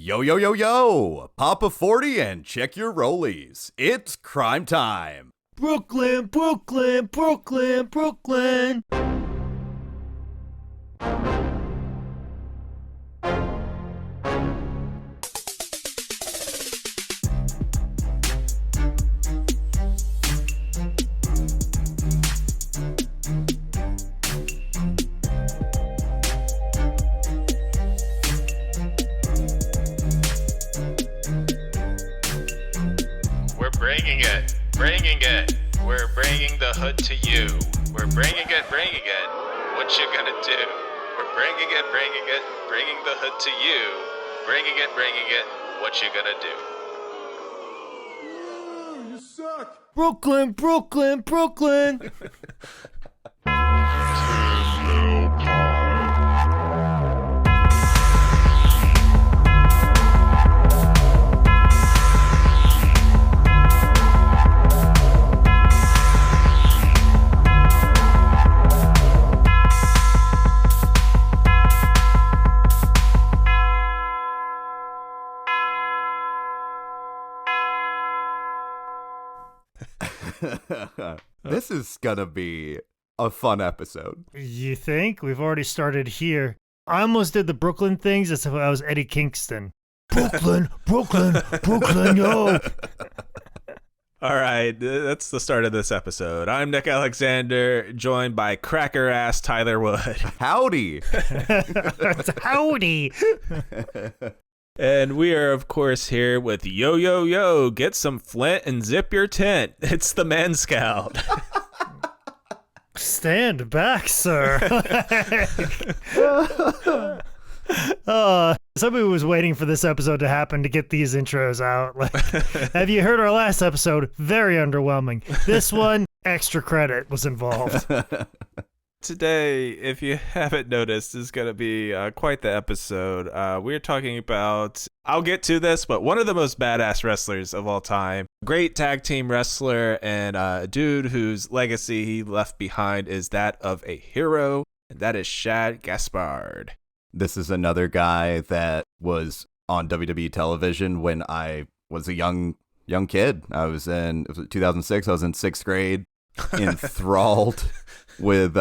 Yo, yo, yo, yo! Pop a 40 and check your rollies. It's crime time. Brooklyn, Brooklyn, Brooklyn, Brooklyn. Bringing it. We're bringing the hood to you. We're bringing it. What you gonna do? We're bringing it. Bringing the hood to you. Bringing it. What you gonna do? You suck. Brooklyn, Brooklyn, Brooklyn. This is gonna be a fun episode. You think? We've already started here. I almost did the Brooklyn things as if I was Eddie Kingston. Brooklyn, Brooklyn, Brooklyn, yo. All right, that's the start of this episode. I'm Nick Alexander, joined by cracker-ass Tyler Wood. Howdy. Howdy. And we are, of course, here with Yo Yo Yo. Get some flint and zip your tent. It's the Man Scout. Stand back, sir. Somebody was waiting for this episode to happen to get these intros out. Like, have you heard our last episode? Very underwhelming. This one, extra credit was involved. Today, if you haven't noticed, is going to be quite the episode. We're talking about, I'll get to this, but one of the most badass wrestlers of all time. Great tag team wrestler and a dude whose legacy he left behind is that of a hero, and that is Shad Gaspard. This is another guy that was on WWE television when I was a young kid. It was 2006. I was in sixth grade, enthralled with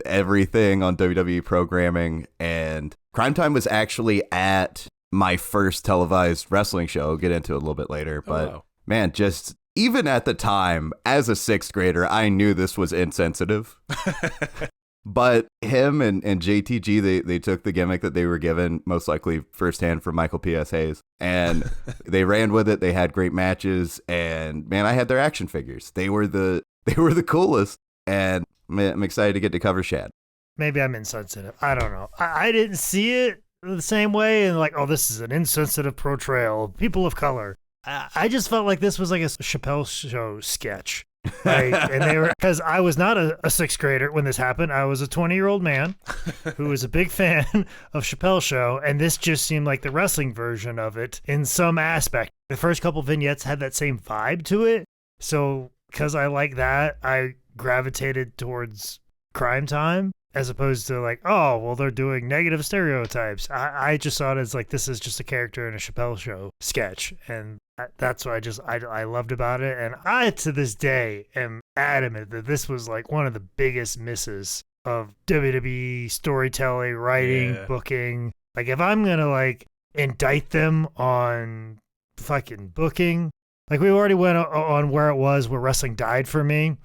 everything on WWE programming, and Crime Time was actually at my first televised wrestling show. I'll get into it a little bit later, but wow. Man, just even at the time as a sixth grader, I knew this was insensitive. But him and JTG, they took the gimmick that they were given, most likely firsthand from Michael P.S. Hayes, and they ran with it. They had great matches, and man, I had their action figures. They were the coolest, and I'm excited to get to cover Shad. Maybe I'm insensitive. I don't know. I didn't see it the same way, and like, oh, this is an insensitive portrayal of people of color. I just felt like this was like a Chappelle Show sketch. Right? And they were, because I was not a sixth grader when this happened. I was a 20-year-old man who was a big fan of Chappelle Show, and this just seemed like the wrestling version of it in some aspect. The first couple vignettes had that same vibe to it, so because I like that, I gravitated towards Crime Time as opposed to like, oh, well, they're doing negative stereotypes. I just saw it as like, this is just a character in a Chappelle Show sketch, and that's what I loved about it. And I, to this day, am adamant that this was like one of the biggest misses of WWE storytelling, writing, booking. Like, if I'm going to like indict them on fucking booking, like we already went on where it was where wrestling died for me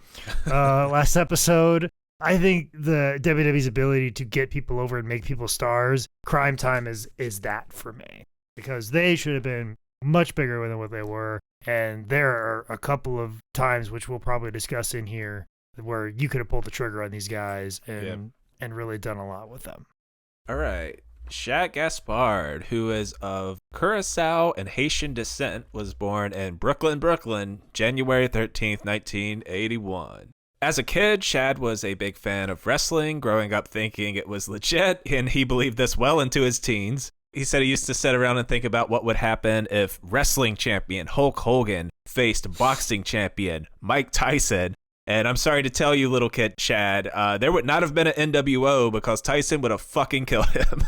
last episode. I think the WWE's ability to get people over and make people stars, Crime Time is that for me, because they should have been much bigger than what they were. And there are a couple of times, which we'll probably discuss in here, where you could have pulled the trigger on these guys and really done a lot with them. All right. Shad Gaspard, who is of Curacao and Haitian descent, was born in Brooklyn, January 13th, 1981. As a kid, Shad was a big fan of wrestling, growing up thinking it was legit, and he believed this well into his teens. He said he used to sit around and think about what would happen if wrestling champion Hulk Hogan faced boxing champion Mike Tyson. And I'm sorry to tell you, little kid Shad, there would not have been an NWO because Tyson would have fucking killed him.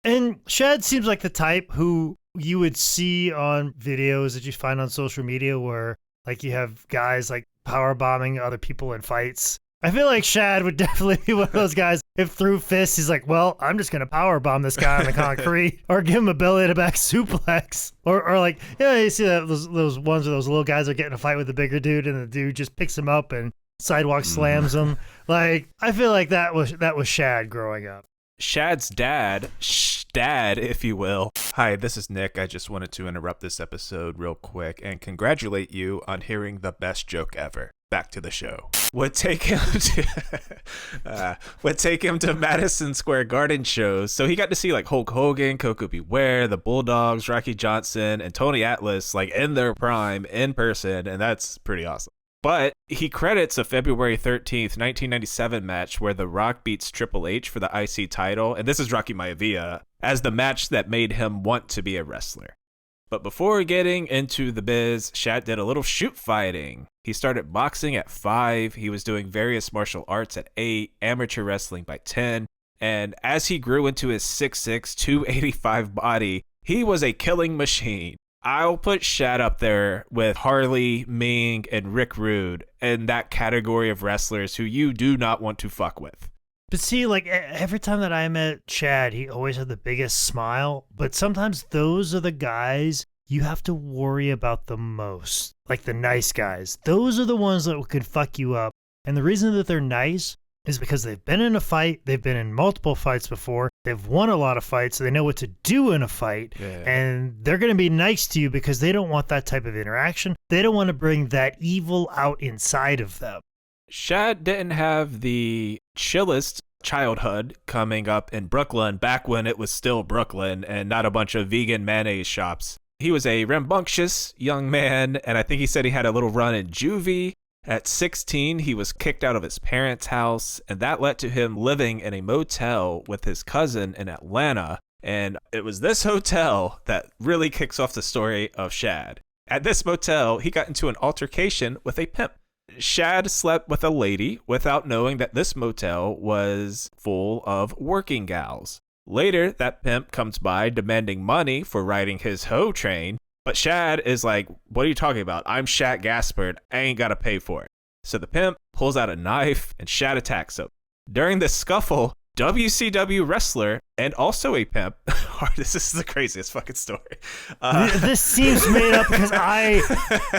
And Shad seems like the type who you would see on videos that you find on social media where like you have guys like power bombing other people in fights. I feel like Shad would definitely be one of those guys. If through fists, he's like, well, I'm just going to power bomb this guy on the concrete or give him a belly to back suplex. Or like, yeah, you see that those ones where those little guys are getting a fight with the bigger dude and the dude just picks him up and sidewalk slams him. Like, I feel like that was Shad growing up. Shad's dad, if you will. Hi, this is Nick. I just wanted to interrupt this episode real quick and congratulate you on hearing the best joke ever. Back to the show. Would take him to Madison Square Garden shows. So he got to see like Hulk Hogan, Koko Beware, the Bulldogs, Rocky Johnson, and Tony Atlas like in their prime in person, and that's pretty awesome. But he credits a February 13th, 1997 match where The Rock beats Triple H for the IC title, and this is Rocky Maivia, as the match that made him want to be a wrestler. But before getting into the biz, Shad did a little shoot fighting. He started boxing at 5, he was doing various martial arts at 8, amateur wrestling by 10, and as he grew into his 6'6", 285 body, he was a killing machine. I'll put Shad up there with Harley, Ming, and Rick Rude in that category of wrestlers who you do not want to fuck with. But see, like, every time that I met Shad, he always had the biggest smile. But sometimes those are the guys you have to worry about the most. Like the nice guys. Those are the ones that could fuck you up. And the reason that they're nice is because they've been in a fight. They've been in multiple fights before. They've won a lot of fights. So they know what to do in a fight. Yeah. And they're going to be nice to you because they don't want that type of interaction. They don't want to bring that evil out inside of them. Shad didn't have the chillest childhood coming up in Brooklyn back when it was still Brooklyn and not a bunch of vegan mayonnaise shops. He was a rambunctious young man, and I think he said he had a little run in juvie. At 16, he was kicked out of his parents' house, and that led to him living in a motel with his cousin in Atlanta. And it was this hotel that really kicks off the story of Shad. At this motel, he got into an altercation with a pimp. Shad slept with a lady without knowing that this motel was full of working gals. Later, that pimp comes by demanding money for riding his hoe train, but Shad is like, what are you talking about? I'm Shad Gaspard. I ain't gotta pay for it. So the pimp pulls out a knife and Shad attacks him. During this scuffle, WCW wrestler and also a pimp. This is the craziest fucking story. This seems made up because I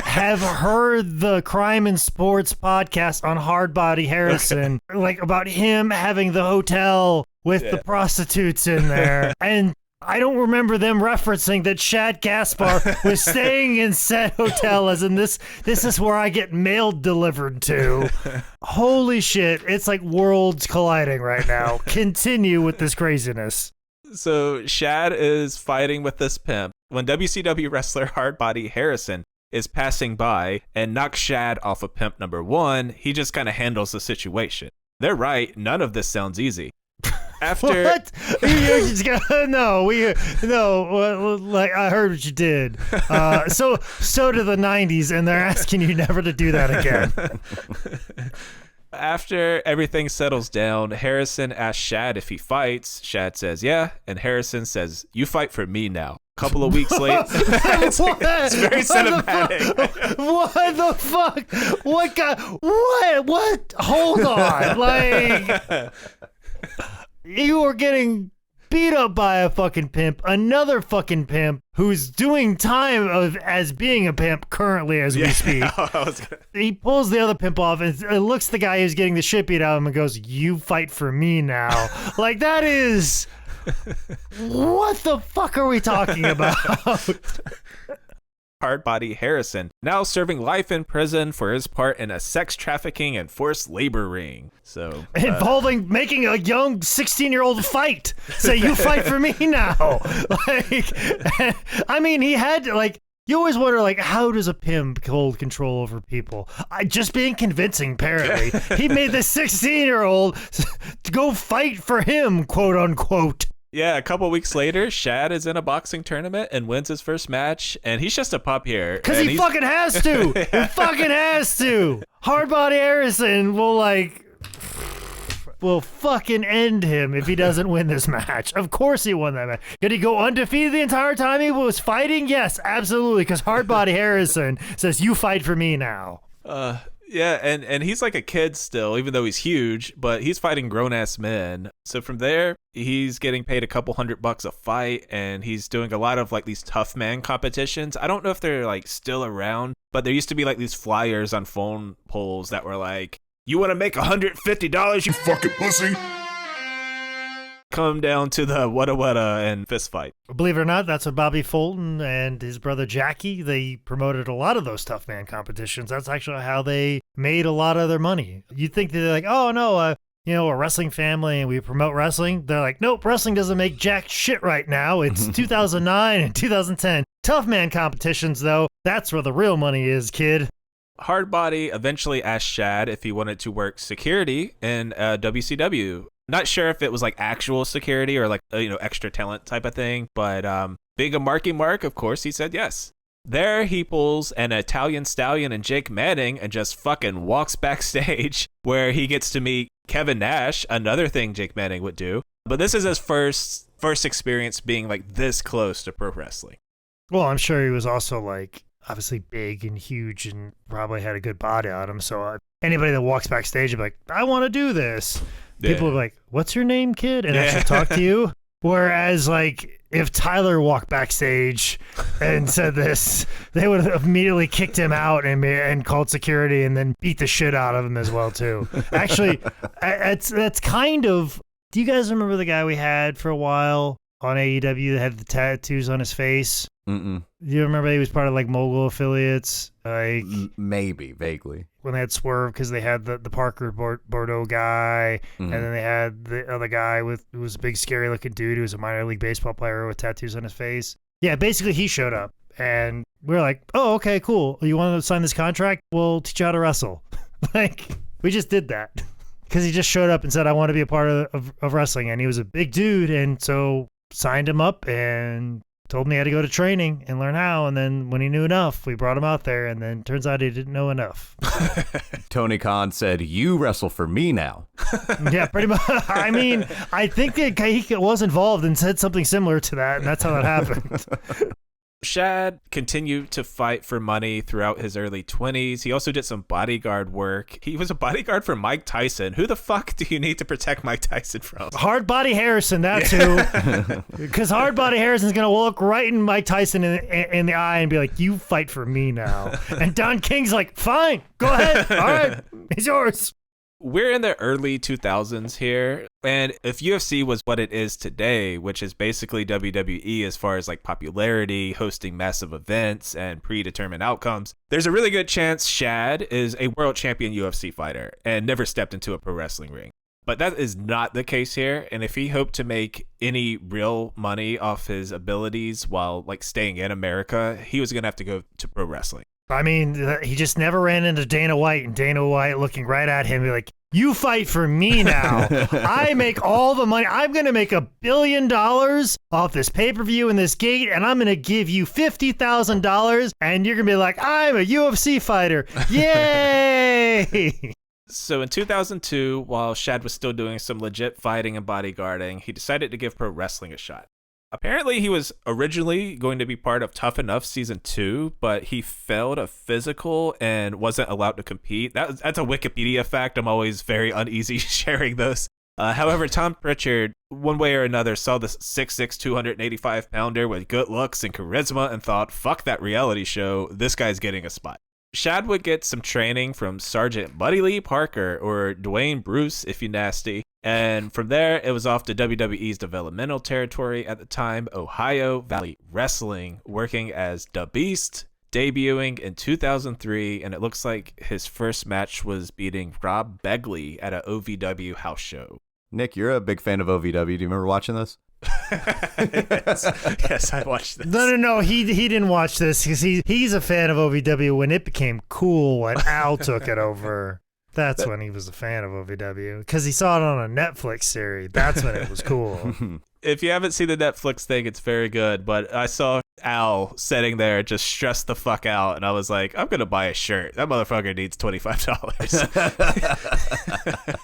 have heard the Crime and Sports podcast on Hardbody Harrison, like about him having the hotel with the prostitutes in there. And I don't remember them referencing that Shad Gaspard was staying in said hotel as in this is where I get mail delivered to. Holy shit, it's like worlds colliding right now. Continue with this craziness. So Shad is fighting with this pimp when WCW wrestler Hardbody Harrison is passing by and knocks Shad off of pimp number 1. He just kind of handles the situation. They're right, none of this sounds easy. After what? You're just gonna, no, like I heard what you did. So to the 90s, and they're asking you never to do that again. After everything settles down, Harrison asks Shad if he fights. Shad says, yeah, and Harrison says, you fight for me now. A couple of weeks later, it's very cinematic. What the fuck? What guy? What? Hold on, like. You are getting beat up by a fucking pimp, another fucking pimp who's doing time as being a pimp currently as we speak. He pulls the other pimp off and it looks the guy who's getting the shit beat out of him and goes, you fight for me now. Like that is, what the fuck are we talking about? Hardbody Harrison, now serving life in prison for his part in a sex trafficking and forced labor ring. So involving making a young 16-year-old fight. Say, you fight for me now. Like, I mean, he had like. You always wonder, like, how does a pimp hold control over people? Just being convincing, apparently. He made this 16-year-old to go fight for him, quote unquote. Yeah, a couple weeks later, Shad is in a boxing tournament and wins his first match, and he's just a pup here. Because he fucking has to! Yeah. He fucking has to! Hardbody Harrison will, like... will fucking end him if he doesn't win this match. Of course he won that match. Did he go undefeated the entire time he was fighting? Yes, absolutely, because Hardbody Harrison says, you fight for me now. Yeah, and he's like a kid still, even though he's huge, but he's fighting grown-ass men. So from there, he's getting paid a couple $100 a fight, and he's doing a lot of like these tough man competitions. I don't know if they're like still around, but there used to be like these flyers on phone poles that were like, you want to make $150, you fucking pussy? Come down to the wada and fist fight. Believe it or not, that's what Bobby Fulton and his brother Jackie, they promoted a lot of those tough man competitions. That's actually how they made a lot of their money. You'd think they're like, oh no, a wrestling family and we promote wrestling. They're like, nope, wrestling doesn't make jack shit right now. It's 2009 and 2010. Tough man competitions, though, that's where the real money is, kid. Hardbody eventually asked Shad if he wanted to work security in WCW. Not sure if it was like actual security or like, extra talent type of thing, but being a Marky Mark, of course, he said yes. There he pulls an Italian Stallion and Jake Manning and just fucking walks backstage where he gets to meet Kevin Nash, another thing Jake Manning would do. But this is his first experience being like this close to pro wrestling. Well, I'm sure he was also like obviously big and huge and probably had a good body on him. So anybody that walks backstage would be like, I want to do this. People are like, what's your name, kid? And actually talk to you. Whereas, like, if Tyler walked backstage and said this, they would have immediately kicked him out and called security and then beat the shit out of him as well, too. Actually, that's kind of... Do you guys remember the guy we had for a while on AEW that had the tattoos on his face? Mm-mm. Do you remember he was part of, like, Mogul Affiliates? Like, maybe, vaguely. When they had Swerve, because they had the Parker Bordeaux guy, and then they had the other guy who was a big, scary-looking dude who was a minor league baseball player with tattoos on his face. Yeah, basically he showed up, and we were like, oh, okay, cool. You want to sign this contract? We'll teach you how to wrestle. Like, we just did that. Because he just showed up and said, I want to be a part of wrestling, and he was a big dude, and so signed him up and told me he had to go to training and learn how, and then when he knew enough, we brought him out there, and then turns out he didn't know enough. Tony Khan said, you wrestle for me now. Yeah, pretty much. I mean, I think that he was involved and said something similar to that, and that's how that happened. Shad continued to fight for money throughout his early 20s. He also did some bodyguard work. He was a bodyguard for Mike Tyson. Who the fuck do you need to protect Mike Tyson from? Hardbody Harrison, that's who. Because Hardbody Harrison's going to look right in Mike Tyson in the eye and be like, you fight for me now. And Don King's like, fine, go ahead. All right, he's yours. We're in the early 2000s here, and if UFC was what it is today, which is basically WWE as far as like popularity, hosting massive events, and predetermined outcomes, there's a really good chance Shad is a world champion UFC fighter and never stepped into a pro wrestling ring. But that is not the case here, and if he hoped to make any real money off his abilities while like staying in America, he was going to have to go to pro wrestling. I mean, he just never ran into Dana White, and Dana White looking right at him, be like, you fight for me now. I make all the money. I'm going to make $1 billion off this pay-per-view and this gate, and I'm going to give you $50,000, and you're going to be like, I'm a UFC fighter. Yay! So in 2002, while Shad was still doing some legit fighting and bodyguarding, he decided to give pro wrestling a shot. Apparently, he was originally going to be part of Tough Enough Season 2, but he failed a physical and wasn't allowed to compete. That's a Wikipedia fact. I'm always very uneasy sharing those. However, Tom Pritchard, one way or another, saw the 6'6", 285-pounder with good looks and charisma and thought, fuck that reality show, this guy's getting a spot. Shad would get some training from Sergeant Buddy Lee Parker, or Dwayne Bruce if you nasty, and from there it was off to WWE's developmental territory at the time, Ohio Valley Wrestling, working as Da Beast, debuting in 2003, and it looks like his first match was beating Rob Begley at a OVW house show. Nick, you're a big fan of OVW. Do you remember watching this? Yes, I watched this. No. He didn't watch this because he's a fan of OVW when it became cool when Al took it over. That's when he was a fan of OVW because he saw it on a Netflix series. That's when it was cool. If you haven't seen the Netflix thing, it's very good. But I saw Al sitting there just stressed the fuck out, and I was like, I'm gonna buy a shirt. That motherfucker needs $25.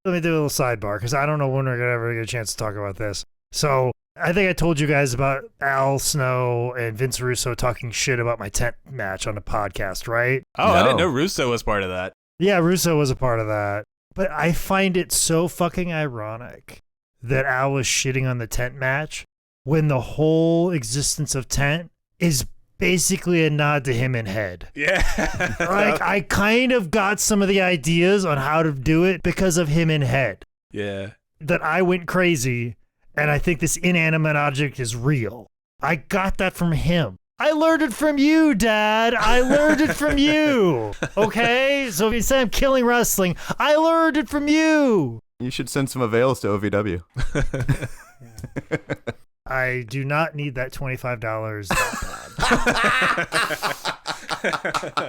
let me do a little sidebar because I don't know when we're going to ever get a chance to talk about this. So I think I told you guys about Al Snow and Vince Russo talking shit about my tent match on the podcast, right? Oh, I didn't No. know Russo was part of that. Yeah, Russo was a part of that. But I find it so fucking ironic that Al was shitting on the tent match when the whole existence of tent is basically a nod to him and Head. Yeah. Like, I kind of got some of the ideas on how to do it because of him and Head. Yeah. That I went crazy, and I think this inanimate object is real. I got that from him. I learned it from you, Dad. I learned it from you. Okay? So if you say I'm killing wrestling, I learned it from you. You should send some avails to OVW. I do not need that $25 that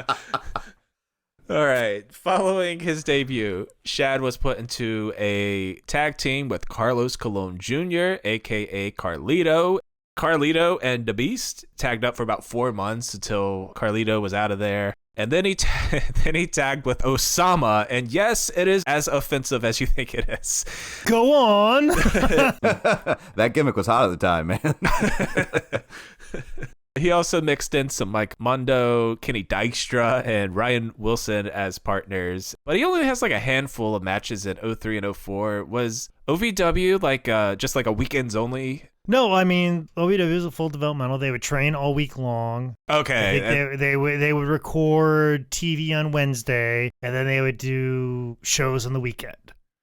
bad. All right. Following his debut, Shad was put into a tag team with Carlos Colon Jr., a.k.a. Carlito. Carlito and The Beast tagged up for about 4 months until Carlito was out of there. And then he tagged with Osama. And yes, it is as offensive as you think it is. Go on. That gimmick was hot at the time, man. He also mixed in some Mike Mondo, Kenny Dykstra, and Ryan Wilson as partners. But he only has like a handful of matches in 03 and 04. Was OVW like just like a weekends only? No, I mean, OVW is a full developmental. They would train all week long. Okay. They would record TV on Wednesday, and then they would do shows on the weekend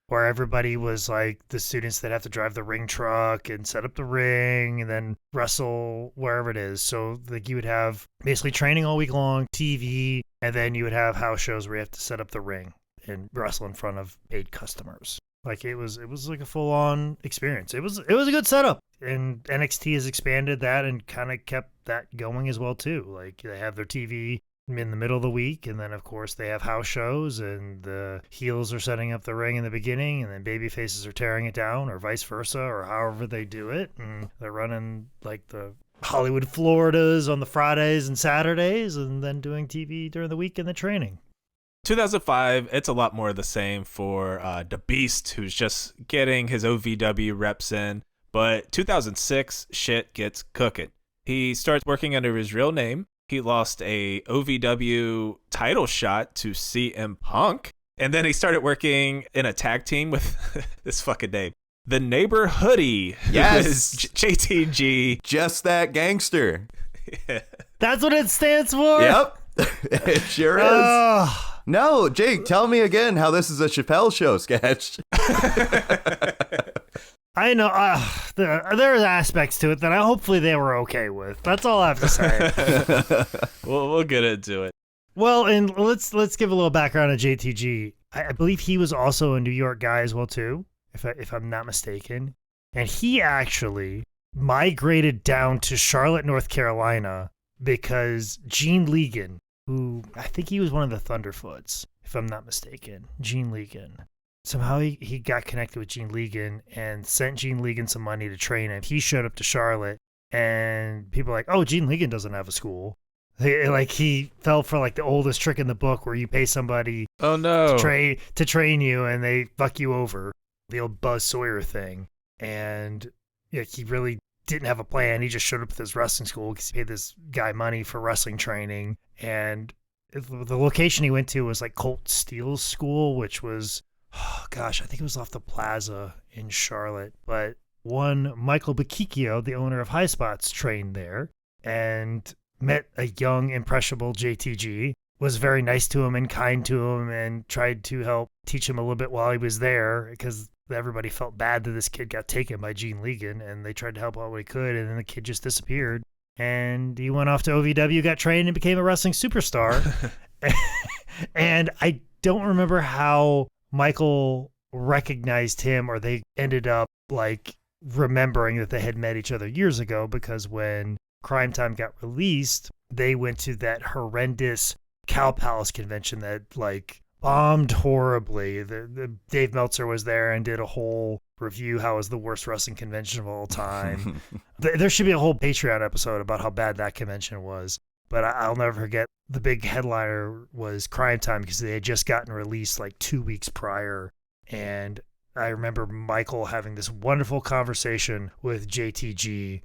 where everybody was like the students that have to drive the ring truck and set up the ring and then wrestle wherever it is. So like you would have basically training all week long, TV, and then you would have house shows where you have to set up the ring and wrestle in front of paid customers. Like it was like a full on experience. It was a good setup. And NXT has expanded that and kind of kept that going as well too. Like they have their TV in the middle of the week, and then of course they have house shows, and the heels are setting up the ring in the beginning, and then baby faces are tearing it down, or vice versa, or however they do it. And they're running like the Hollywood Floridas on the Fridays and Saturdays, and then doing TV during the week and the training. 2005, it's a lot more of the same for The Beast, who's just getting his OVW reps in. But 2006, shit gets cooking. He starts working under his real name. He lost a OVW title shot to CM Punk. And then he started working in a tag team with this fucking name, The Neighbor Hoodie. Yes. JTG. Just that gangster. Yeah. That's what it stands for? Yep. It sure is. No, Jake, tell me again how this is a Chappelle Show sketch. I know there are aspects to it that hopefully they were okay with. That's all I have to say. We'll get into it. Well, and let's give a little background on JTG. I believe he was also a New York guy as well too, if I'm not mistaken. And he actually migrated down to Charlotte, North Carolina, because Gene Legan, who I think he was one of the Thunderfoots, if I'm not mistaken, Gene Legan. Somehow he got connected with Gene Legan and sent Gene Legan some money to train him. He showed up to Charlotte, and people were like, oh, Gene Legan doesn't have a school. He fell for like the oldest trick in the book where you pay somebody to train you and they fuck you over, the old Buzz Sawyer thing. And he really didn't have a plan. He just showed up at his wrestling school because he paid this guy money for wrestling training. And the location he went to was like Colt Steele's school, which was, oh gosh, I think it was off the Plaza in Charlotte. But one Michael Bakikio, the owner of High Spots, trained there and met a young, impressionable JTG, was very nice to him and kind to him and tried to help teach him a little bit while he was there because everybody felt bad that this kid got taken by Gene Legan, and they tried to help out what he could, and then the kid just disappeared. And he went off to OVW, got trained, and became a wrestling superstar. And I don't remember how Michael recognized him, or they ended up like remembering that they had met each other years ago, because when Crime Time got released, they went to that horrendous Cow Palace convention that like bombed horribly. The Dave Meltzer was there and did a whole review how it was the worst wrestling convention of all time. There should be a whole Patreon episode about how bad that convention was. But I'll never forget, the big headliner was Crime Time because they had just gotten released like 2 weeks prior. And I remember Michael having this wonderful conversation with JTG,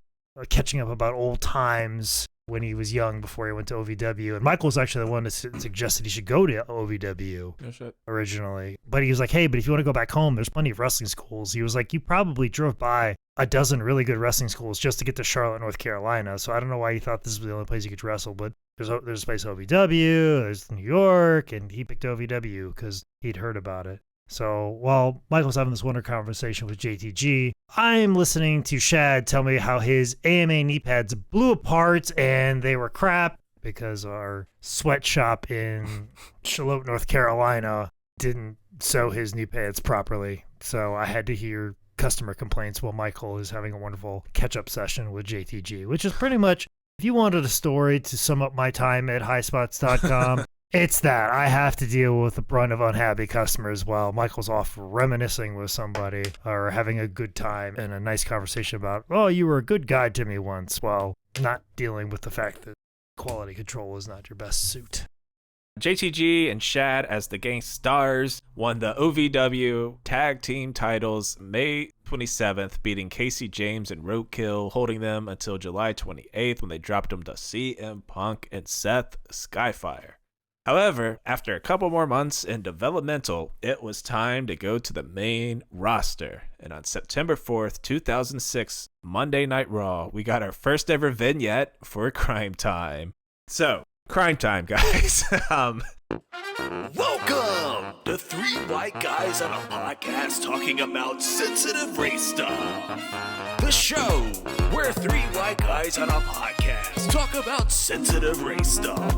catching up about old times when he was young before he went to OVW. And Michael was actually the one that suggested he should go to OVW originally. But he was like, hey, but if you want to go back home, there's plenty of wrestling schools. He was like, you probably drove by a dozen really good wrestling schools just to get to Charlotte, North Carolina. So I don't know why you thought this was the only place you could wrestle, but there's a place OVW, there's New York, and he picked OVW because he'd heard about it. So while Michael's having this wonderful conversation with JTG, I'm listening to Shad tell me how his AMA knee pads blew apart and they were crap because our sweatshop in Charlotte, North Carolina didn't sew his knee pads properly. So I had to hear customer complaints while Michael is having a wonderful catch-up session with JTG, which is pretty much, if you wanted a story to sum up my time at highspots.com, it's that I have to deal with the brunt of unhappy customers while Michael's off reminiscing with somebody or having a good time and a nice conversation about, oh, you were a good guy to me once, while not dealing with the fact that quality control is not your best suit. JTG and Shad as the Gang Stars won the OVW Tag Team titles May 27th, beating Casey James and Roadkill, holding them until July 28th when they dropped them to CM Punk and Seth Skyfire. However, after a couple more months in developmental, it was time to go to the main roster. And on September 4th, 2006, Monday Night Raw, we got our first ever vignette for Crime Time. So, Crime Time, guys. Welcome to Three White Guys on a Podcast talking about sensitive race stuff. The show where three white guys on a podcast talk about sensitive race stuff.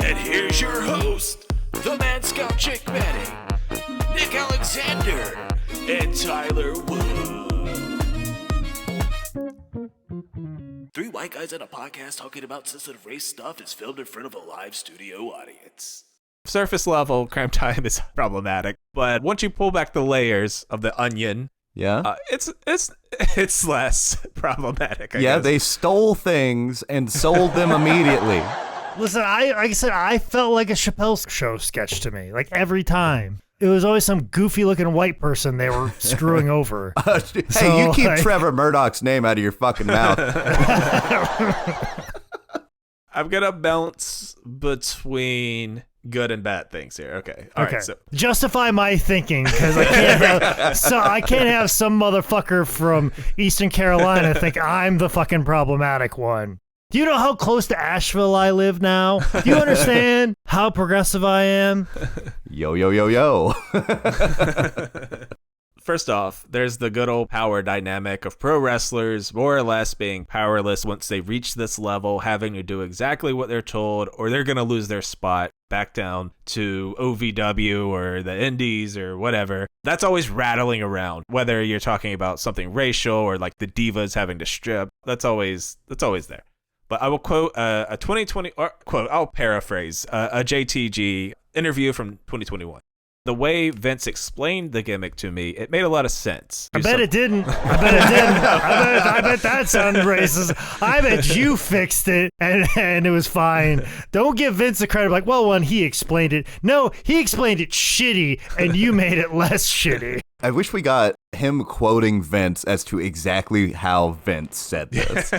And here's your host, the Man Scout Chick Manning, Nick Alexander, and Tyler Wood. Three White Guys on a Podcast talking about sensitive race stuff is filmed in front of a live studio audience. Surface level, Crime Time is problematic, but once you pull back the layers of the onion, it's less problematic. I guess. They stole things and sold them immediately. Listen, like I said, I felt like a Chappelle Show sketch to me, like every time. It was always some goofy-looking white person they were screwing over. Hey, you keep Trevor Murdoch's name out of your fucking mouth. I'm going to bounce between good and bad things here. Okay. All right. So justify my thinking, because I can't have some motherfucker from Eastern Carolina think I'm the fucking problematic one. Do you know how close to Asheville I live now? Do you understand how progressive I am? Yo, yo, yo, yo. First off, there's the good old power dynamic of pro wrestlers more or less being powerless once they reach this level, having to do exactly what they're told, or they're going to lose their spot back down to OVW or the Indies or whatever. That's always rattling around, whether you're talking about something racial or like the divas having to strip. That's always there. But I will quote a 2020, or quote, I'll paraphrase a JTG interview from 2021. The way Vince explained the gimmick to me, it made a lot of sense. I bet it didn't. I bet that sounded racist. I bet you fixed it and it was fine. Don't give Vince the credit like, well, when he explained it. No, he explained it shitty and you made it less shitty. I wish we got him quoting Vince as to exactly how Vince said this.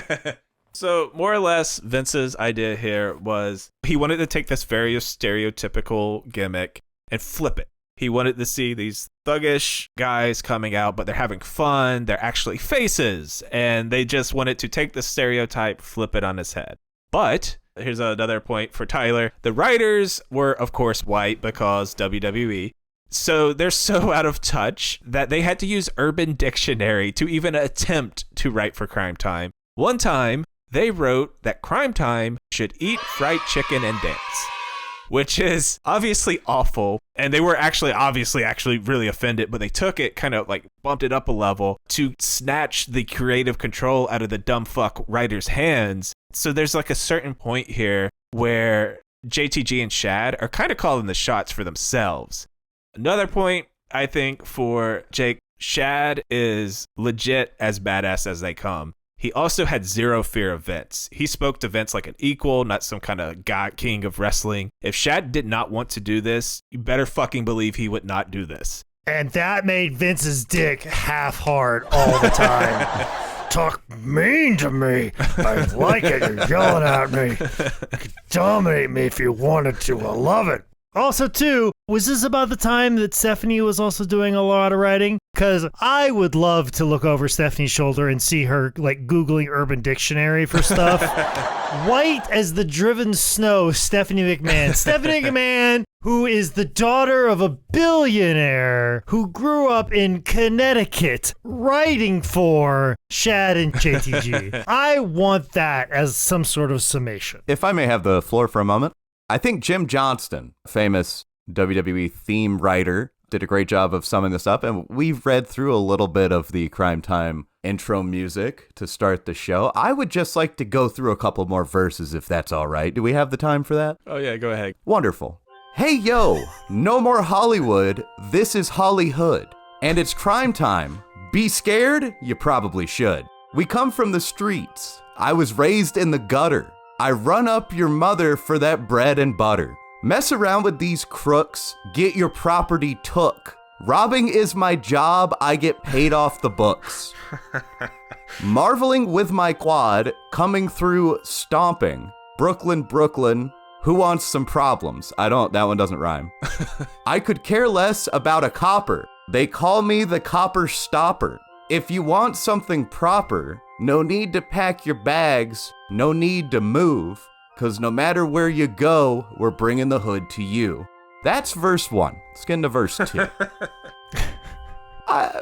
So, more or less, Vince's idea here was he wanted to take this very stereotypical gimmick and flip it. He wanted to see these thuggish guys coming out, but they're having fun. They're actually faces. And they just wanted to take the stereotype, flip it on his head. But here's another point for Tyler. The writers were, of course, white because WWE. So they're so out of touch that they had to use Urban Dictionary to even attempt to write for Crime Time. One time, they wrote that Crime Time should eat fried chicken and dance, which is obviously awful. And they were actually really offended, but they took it, kind of like bumped it up a level to snatch the creative control out of the dumb fuck writer's hands. So there's like a certain point here where JTG and Shad are kind of calling the shots for themselves. Another point, I think, for Jake, Shad is legit as badass as they come. He also had zero fear of Vince. He spoke to Vince like an equal, not some kind of god king of wrestling. If Shad did not want to do this, you better fucking believe he would not do this. And that made Vince's dick half hard all the time. Talk mean to me. I like it. You're yelling at me. You could dominate me if you wanted to. I love it. Also, too, was this about the time that Stephanie was also doing a lot of writing? Because I would love to look over Stephanie's shoulder and see her, like, Googling Urban Dictionary for stuff. White as the driven snow, Stephanie McMahon. Stephanie McMahon, who is the daughter of a billionaire who grew up in Connecticut, writing for Shad and JTG. I want that as some sort of summation. If I may have the floor for a moment. I think Jim Johnston, famous WWE theme writer, did a great job of summing this up, and we've read through a little bit of the Crime Time intro music to start the show. I would just like to go through a couple more verses if that's all right. Do we have the time for that? Oh, yeah, go ahead. Wonderful. Hey, yo, no more Hollywood. This is Hollyhood, and it's crime time. Be scared? You probably should. We come from the streets. I was raised in the gutter. I run up your mother for that bread and butter. Mess around with these crooks, get your property took. Robbing is my job, I get paid off the books. Marveling with my quad, coming through stomping. Brooklyn, Brooklyn, who wants some problems? That one doesn't rhyme. I could care less about a copper. They call me the copper stopper. If you want something proper, no need to pack your bags, no need to move, 'cause no matter where you go, we're bringing the hood to you. That's verse 1. Let's get into verse 2.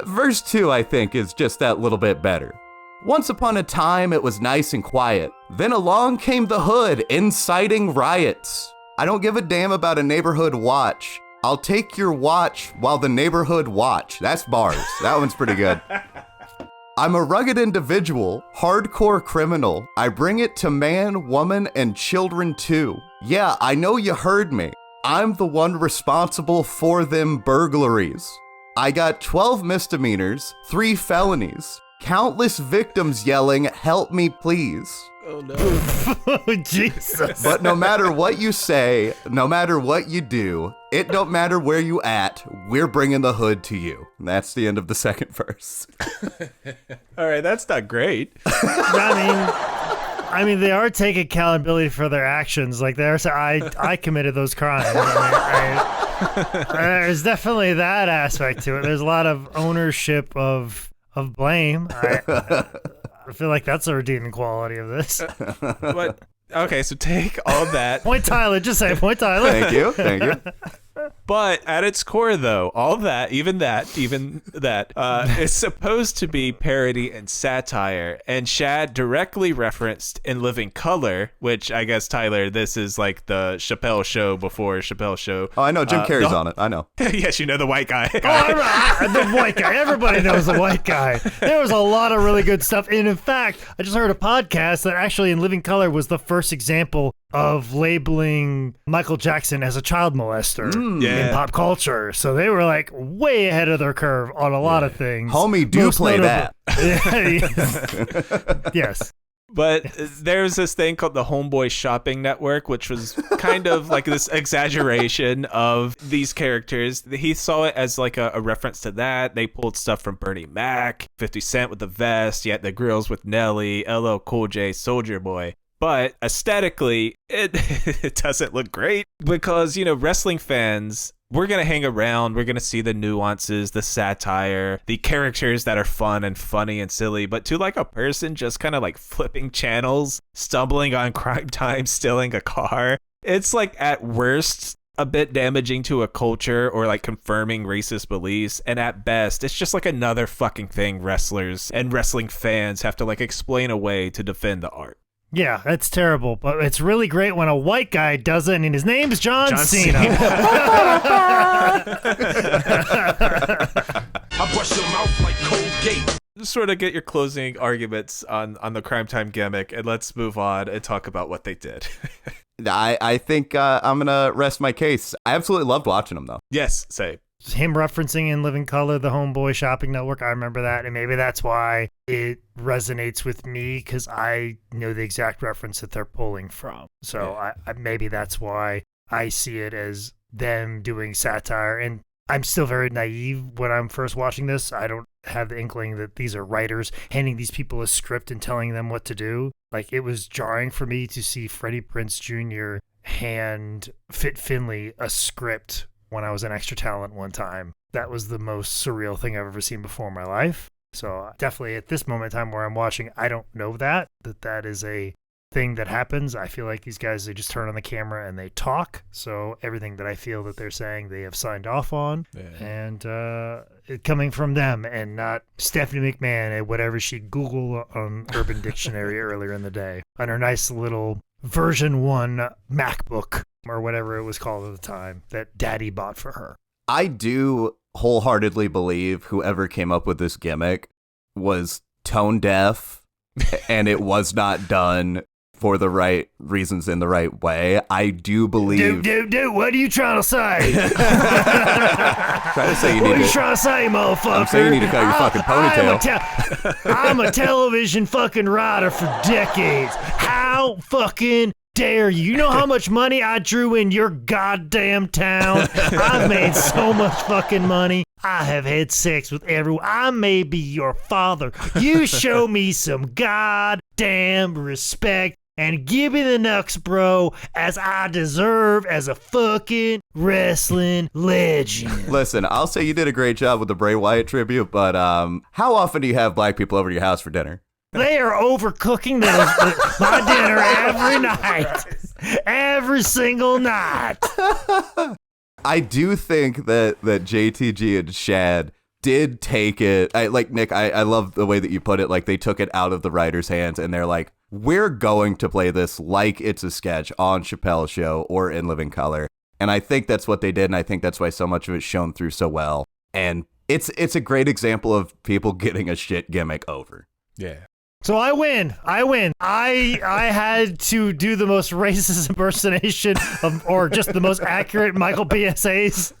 Verse 2, I think, is just that little bit better. Once upon a time, it was nice and quiet. Then along came the hood, inciting riots. I don't give a damn about a neighborhood watch. I'll take your watch while the neighborhood watch. That's bars. That one's pretty good. I'm a rugged individual, hardcore criminal. I bring it to man, woman, and children too. Yeah, I know you heard me. I'm the one responsible for them burglaries. I got 12 misdemeanors, 3 felonies, countless victims yelling, help me please. Oh, no. Oh, Jesus. But no matter what you say, no matter what you do, it don't matter where you at, we're bringing the hood to you. And that's the end of the second verse. All right, that's not great. I mean, they are taking accountability for their actions. Like, they're saying, I committed those crimes. There's definitely that aspect to it. There's a lot of ownership of blame. I feel like that's a redeeming quality of this. But okay, so take all that. Point Tyler, just say point Tyler. Thank you. But at its core, though, all that, even that, is supposed to be parody and satire. And Shad directly referenced In Living Color, which I guess, Tyler, this is like the Chappelle show before Chappelle show. Oh, I know. Jim Carrey's on it. I know. Yes, you know the white guy. The white guy. Everybody knows the white guy. There was a lot of really good stuff. And in fact, I just heard a podcast that actually In Living Color was the first example of labeling Michael Jackson as a child molester in pop culture. So they were like way ahead of their curve on a lot of things. Homie, do play that. Yes. But there's this thing called the Homeboy Shopping Network, which was kind of like this exaggeration of these characters. He saw it as like a reference to that. They pulled stuff from Bernie Mac, 50 Cent with the vest, yet the grills with Nelly, LL Cool J, Soulja Boy. But aesthetically, it doesn't look great because, you know, wrestling fans, we're going to hang around. We're going to see the nuances, the satire, the characters that are fun and funny and silly. But to like a person just kind of like flipping channels, stumbling on Crime Time, stealing a car, it's like at worst a bit damaging to a culture or like confirming racist beliefs. And at best, it's just like another fucking thing wrestlers and wrestling fans have to like explain away to defend the art. Yeah, that's terrible, but it's really great when a white guy does it, and his name's John Cena. I brush your mouth like Colgate. Just sort of get your closing arguments on the Crime Time gimmick, and let's move on and talk about what they did. I think I'm going to rest my case. I absolutely loved watching them, though. Yes, same. Him referencing In Living Color, the Homeboy Shopping Network, I remember that, and maybe that's why it resonates with me, because I know the exact reference that they're pulling from. So I maybe that's why I see it as them doing satire. And I'm still very naive when I'm first watching this. I don't have the inkling that these are writers handing these people a script and telling them what to do. Like, it was jarring for me to see Freddie Prinze Jr. hand Fit Finley a script when I was an Extra Talent one time. That was the most surreal thing I've ever seen before in my life. So definitely at this moment in time where I'm watching, I don't know that is a thing that happens. I feel like these guys, they just turn on the camera and they talk. So everything that I feel that they're saying, they have signed off on. Yeah. And it coming from them and not Stephanie McMahon and whatever she Googled on Urban Dictionary earlier in the day on her nice little version 1 MacBook or whatever it was called at the time that Daddy bought for her. I do wholeheartedly believe whoever came up with this gimmick was tone deaf and it was not done for the right reasons in the right way. I do believe... Dude, what are you trying to say? Trying to say what are you trying to say, motherfucker? I'm saying you need to cut your fucking ponytail. I'm a television fucking writer for decades. How fucking dare you? You know how much money I drew in your goddamn town? I've made so much fucking money. I have had sex with everyone. I may be your father. You show me some goddamn respect and give me the knucks, bro, as I deserve as a fucking wrestling legend. Listen, I'll say you did a great job with the Bray Wyatt tribute, but how often do you have black people over to your house for dinner? They are overcooking my dinner every night. Every single night. I do think that JTG and Shad did take it. Like, Nick, I love the way that you put it. Like, they took it out of the writer's hands and they're like, we're going to play this like it's a sketch on Chappelle's Show or In Living Color. And I think that's what they did. And I think that's why so much of it's shown through so well. And it's a great example of people getting a shit gimmick over. Yeah. So I win. I had to do the most racist impersonation or just the most accurate Michael PSA's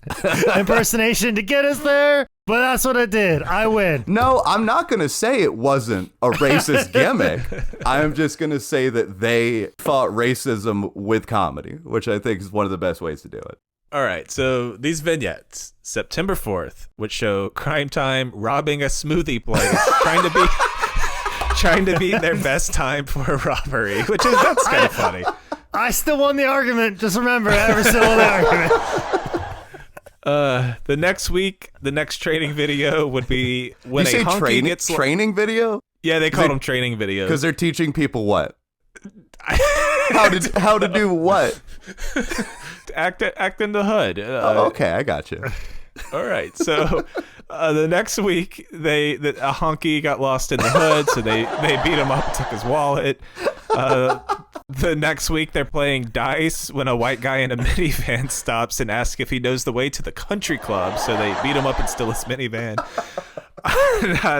impersonation to get us there. But that's what I did. I win. No, I'm not going to say it wasn't a racist gimmick. I'm just going to say that they fought racism with comedy, which I think is one of the best ways to do it. All right, so these vignettes, September 4th, would show Crime Time robbing a smoothie place, trying to beat their best time for a robbery, that's kind of funny. I still won the argument. Just remember, I ever still won the argument. The next week, the next training video would be when you a honky gets training video. Yeah, they call them training videos because they're teaching people what. how to do what? Act in the hood. Okay, I got you. All right, so the next week a honky got lost in the hood, so they beat him up, took his wallet. The next week they're playing dice when a white guy in a minivan stops and asks if he knows the way to the country club, so they beat him up and steal his minivan.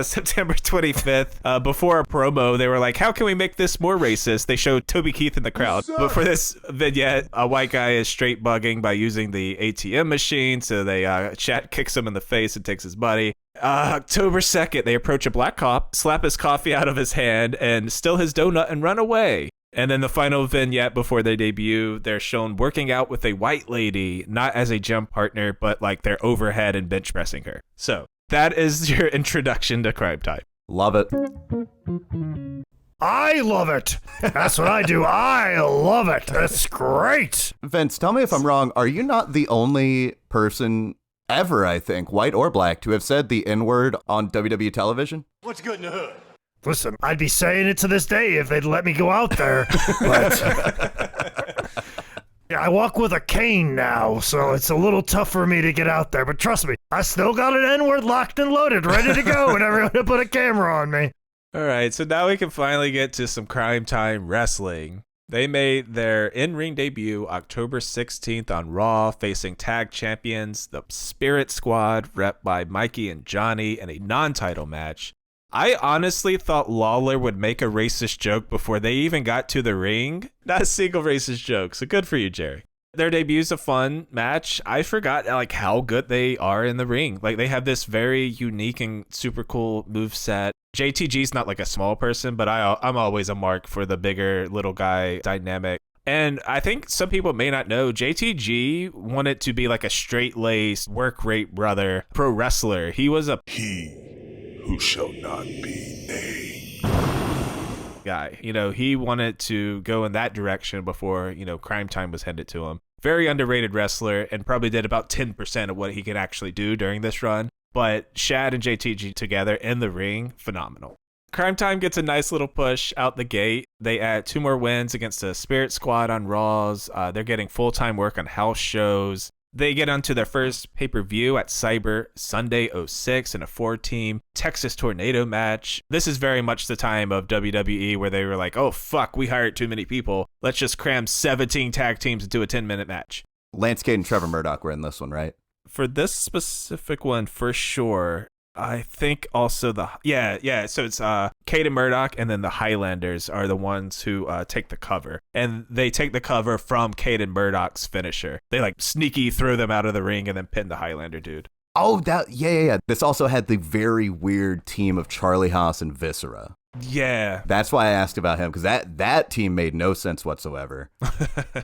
September 25th, before a promo, they were like, how can we make this more racist? They showed Toby Keith in the crowd. But for this vignette, a white guy is straight bugging by using the ATM machine, so they Chat kicks him in the face and takes his money. October 2nd, they approach a black cop, slap his coffee out of his hand, and steal his donut and run away. And then the final vignette before they debut, they're shown working out with a white lady, not as a gym partner, but like they're overhead and bench pressing her. So that is your introduction to Crime Time. Love it. I love it. That's what I do. I love it. That's great. Vince, tell me if I'm wrong. Are you not the only person ever, I think, white or black, to have said the N-word on WWE television? What's good in the hood? Listen, I'd be saying it to this day if they'd let me go out there. But I walk with a cane now, so it's a little tough for me to get out there. But trust me, I still got an N-word locked and loaded, ready to go whenever you want to put a camera on me. All right, so now we can finally get to some Crime Time wrestling. They made their in-ring debut October 16th on Raw, facing tag champions, the Spirit Squad, rep by Mikey and Johnny, in a non-title match. I honestly thought Lawler would make a racist joke before they even got to the ring. Not a single racist joke, so good for you, Jerry. Their debut's a fun match. I forgot how good they are in the ring. They have this very unique and super cool moveset. JTG's not a small person, but I'm always a mark for the bigger little guy dynamic. And I think some people may not know, JTG wanted to be like a straight-laced, work-rate brother pro wrestler. He was a He who shall not be named. guy. He wanted to go in that direction before, Crime Time was handed to him. Very underrated wrestler and probably did about 10% of what he could actually do during this run. But Shad and JTG together in the ring, phenomenal. Crime Time gets a nice little push out the gate. They add 2 more wins against the Spirit Squad on Raws. They're getting full-time work on house shows. They get onto their first pay-per-view at Cyber Sunday 06 in a 4-team Texas Tornado match. This is very much the time of WWE where they were like, oh, fuck, we hired too many people. Let's just cram 17 tag teams into a 10-minute match. Lance Cade and Trevor Murdoch were in this one, right? For this specific one, for sure. I think also so it's Cade and Murdoch, and then the Highlanders are the ones who take the cover. And they take the cover from Cade and Murdoch's finisher. They like sneaky throw them out of the ring and then pin the Highlander dude. Oh, yeah. This also had the very weird team of Charlie Haas and Viscera. Yeah. That's why I asked about him, because that team made no sense whatsoever.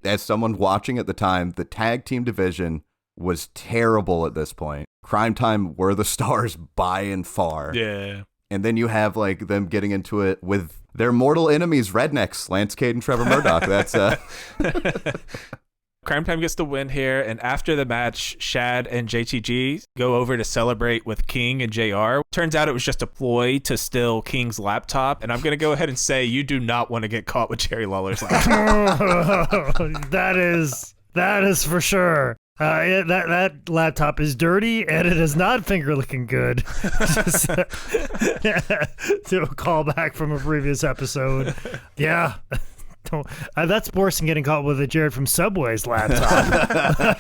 As someone watching at the time, the tag team division was terrible at this point. Crime Time were the stars by and far. Yeah. And then you have like them getting into it with their mortal enemies, rednecks, Lance Cade and Trevor Murdoch. That's Crime Time gets the win here, and after the match, Shad and JTG go over to celebrate with King and JR. Turns out it was just a ploy to steal King's laptop, and I'm going to go ahead and say you do not want to get caught with Jerry Lawler's laptop. That is for sure. That laptop is dirty and it is not finger looking good. Just, to a callback from a previous episode. Yeah. That's worse than getting caught with a Jared from Subway's laptop.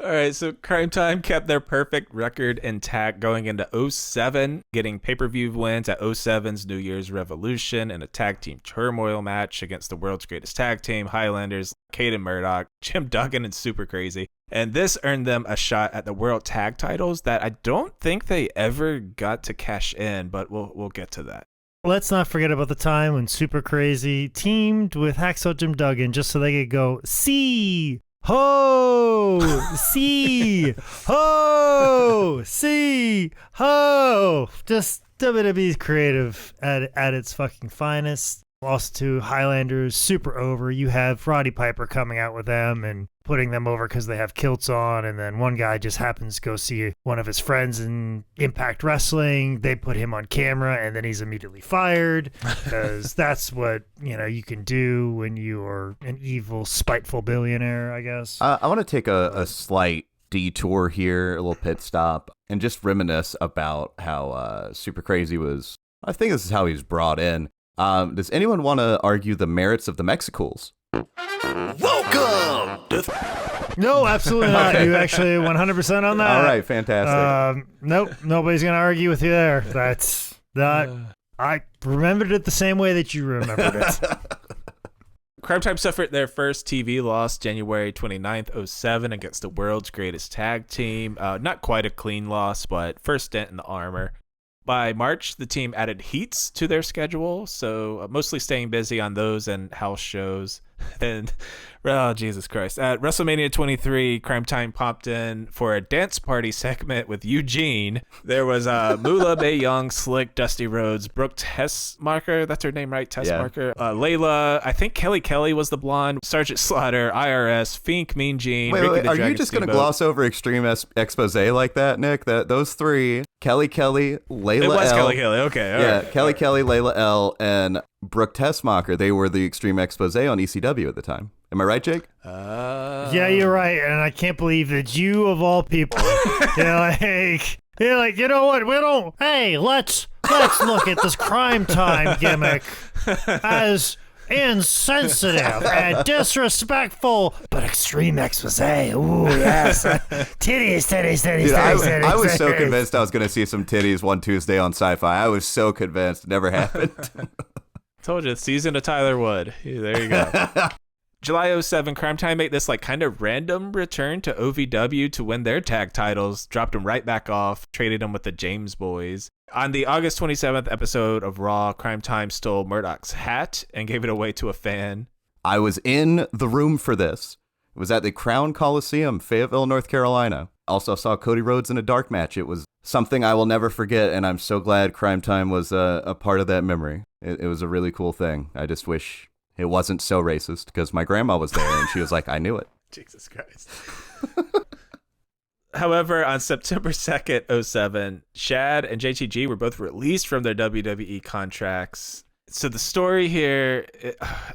All right, so Crime Time kept their perfect record intact going into 07, getting pay-per-view wins at 07's New Year's Revolution and a tag team turmoil match against the world's greatest tag team, Highlanders, Cade and Murdoch, Jim Duggan, and Super Crazy. And this earned them a shot at the world tag titles that I don't think they ever got to cash in, but we'll get to that. Let's not forget about the time when Super Crazy teamed with Hacksaw Jim Duggan just so they could go, see, ho, see, ho, see, ho. Just WWE's creative at its fucking finest. Also to Highlanders, super over. You have Roddy Piper coming out with them and putting them over because they have kilts on, and then one guy just happens to go see one of his friends in Impact Wrestling. They put him on camera, and then he's immediately fired because that's what you can do when you are an evil, spiteful billionaire, I guess. I want to take a slight detour here, a little pit stop, and just reminisce about how Super Crazy was. I think this is how he was brought in. Does anyone want to argue the merits of the Mexicools? Welcome to No, absolutely not. Okay. You actually 100% on that. All right, fantastic. Nope, nobody's going to argue with you there. That's not. I remembered it the same way that you remembered it. Crime Time suffered their first TV loss January 29th, 07 against the world's greatest tag team. Not quite a clean loss, but first dent in the armor. By March, the team added heats to their schedule, so mostly staying busy on those and house shows. And, oh, Jesus Christ. At WrestleMania 23, Crime Time popped in for a dance party segment with Eugene. There was Moolah, Mae Young, Slick, Dusty Rhodes, Brooke Tessmacher, that's her name, right? Tessmacher. Yeah. Layla, I think Kelly was the blonde, Sergeant Slaughter, IRS, Fink, Mean Gene. Wait, are you just going to gloss over Extreme Expose like that, Nick? Those three, Kelly, Layla It was L. Kelly, okay. All Yeah, right. Kelly, Layla L, and Brooke Tessmacher. They were the Extreme Expose on ECW at the time. Am I right, Jake? Yeah, you're right, and I can't believe that you of all people, you're like, you know what? We don't. Hey, let's look at this Crime Time gimmick as insensitive and disrespectful, but extreme expose. Ooh, yes, titties. Dude, I was so convinced I was going to see some titties one Tuesday on Sci-Fi. I was so convinced. It never happened. Told you, season of Tyler Wood. Yeah, there you go. July 07, Crime Time made this kind of random return to OVW to win their tag titles, dropped them right back off, traded them with the James Boys. On the August 27th episode of Raw, Crime Time stole Murdoch's hat and gave it away to a fan. I was in the room for this. It was at the Crown Coliseum, Fayetteville, North Carolina. Also saw Cody Rhodes in a dark match. It was something I will never forget, and I'm so glad Crime Time was a part of that memory. It was a really cool thing. I just wish it wasn't so racist, because my grandma was there, and she was like, I knew it. Jesus Christ. However, on September 2nd, 2007, Shad and JTG were both released from their WWE contracts. So the story here,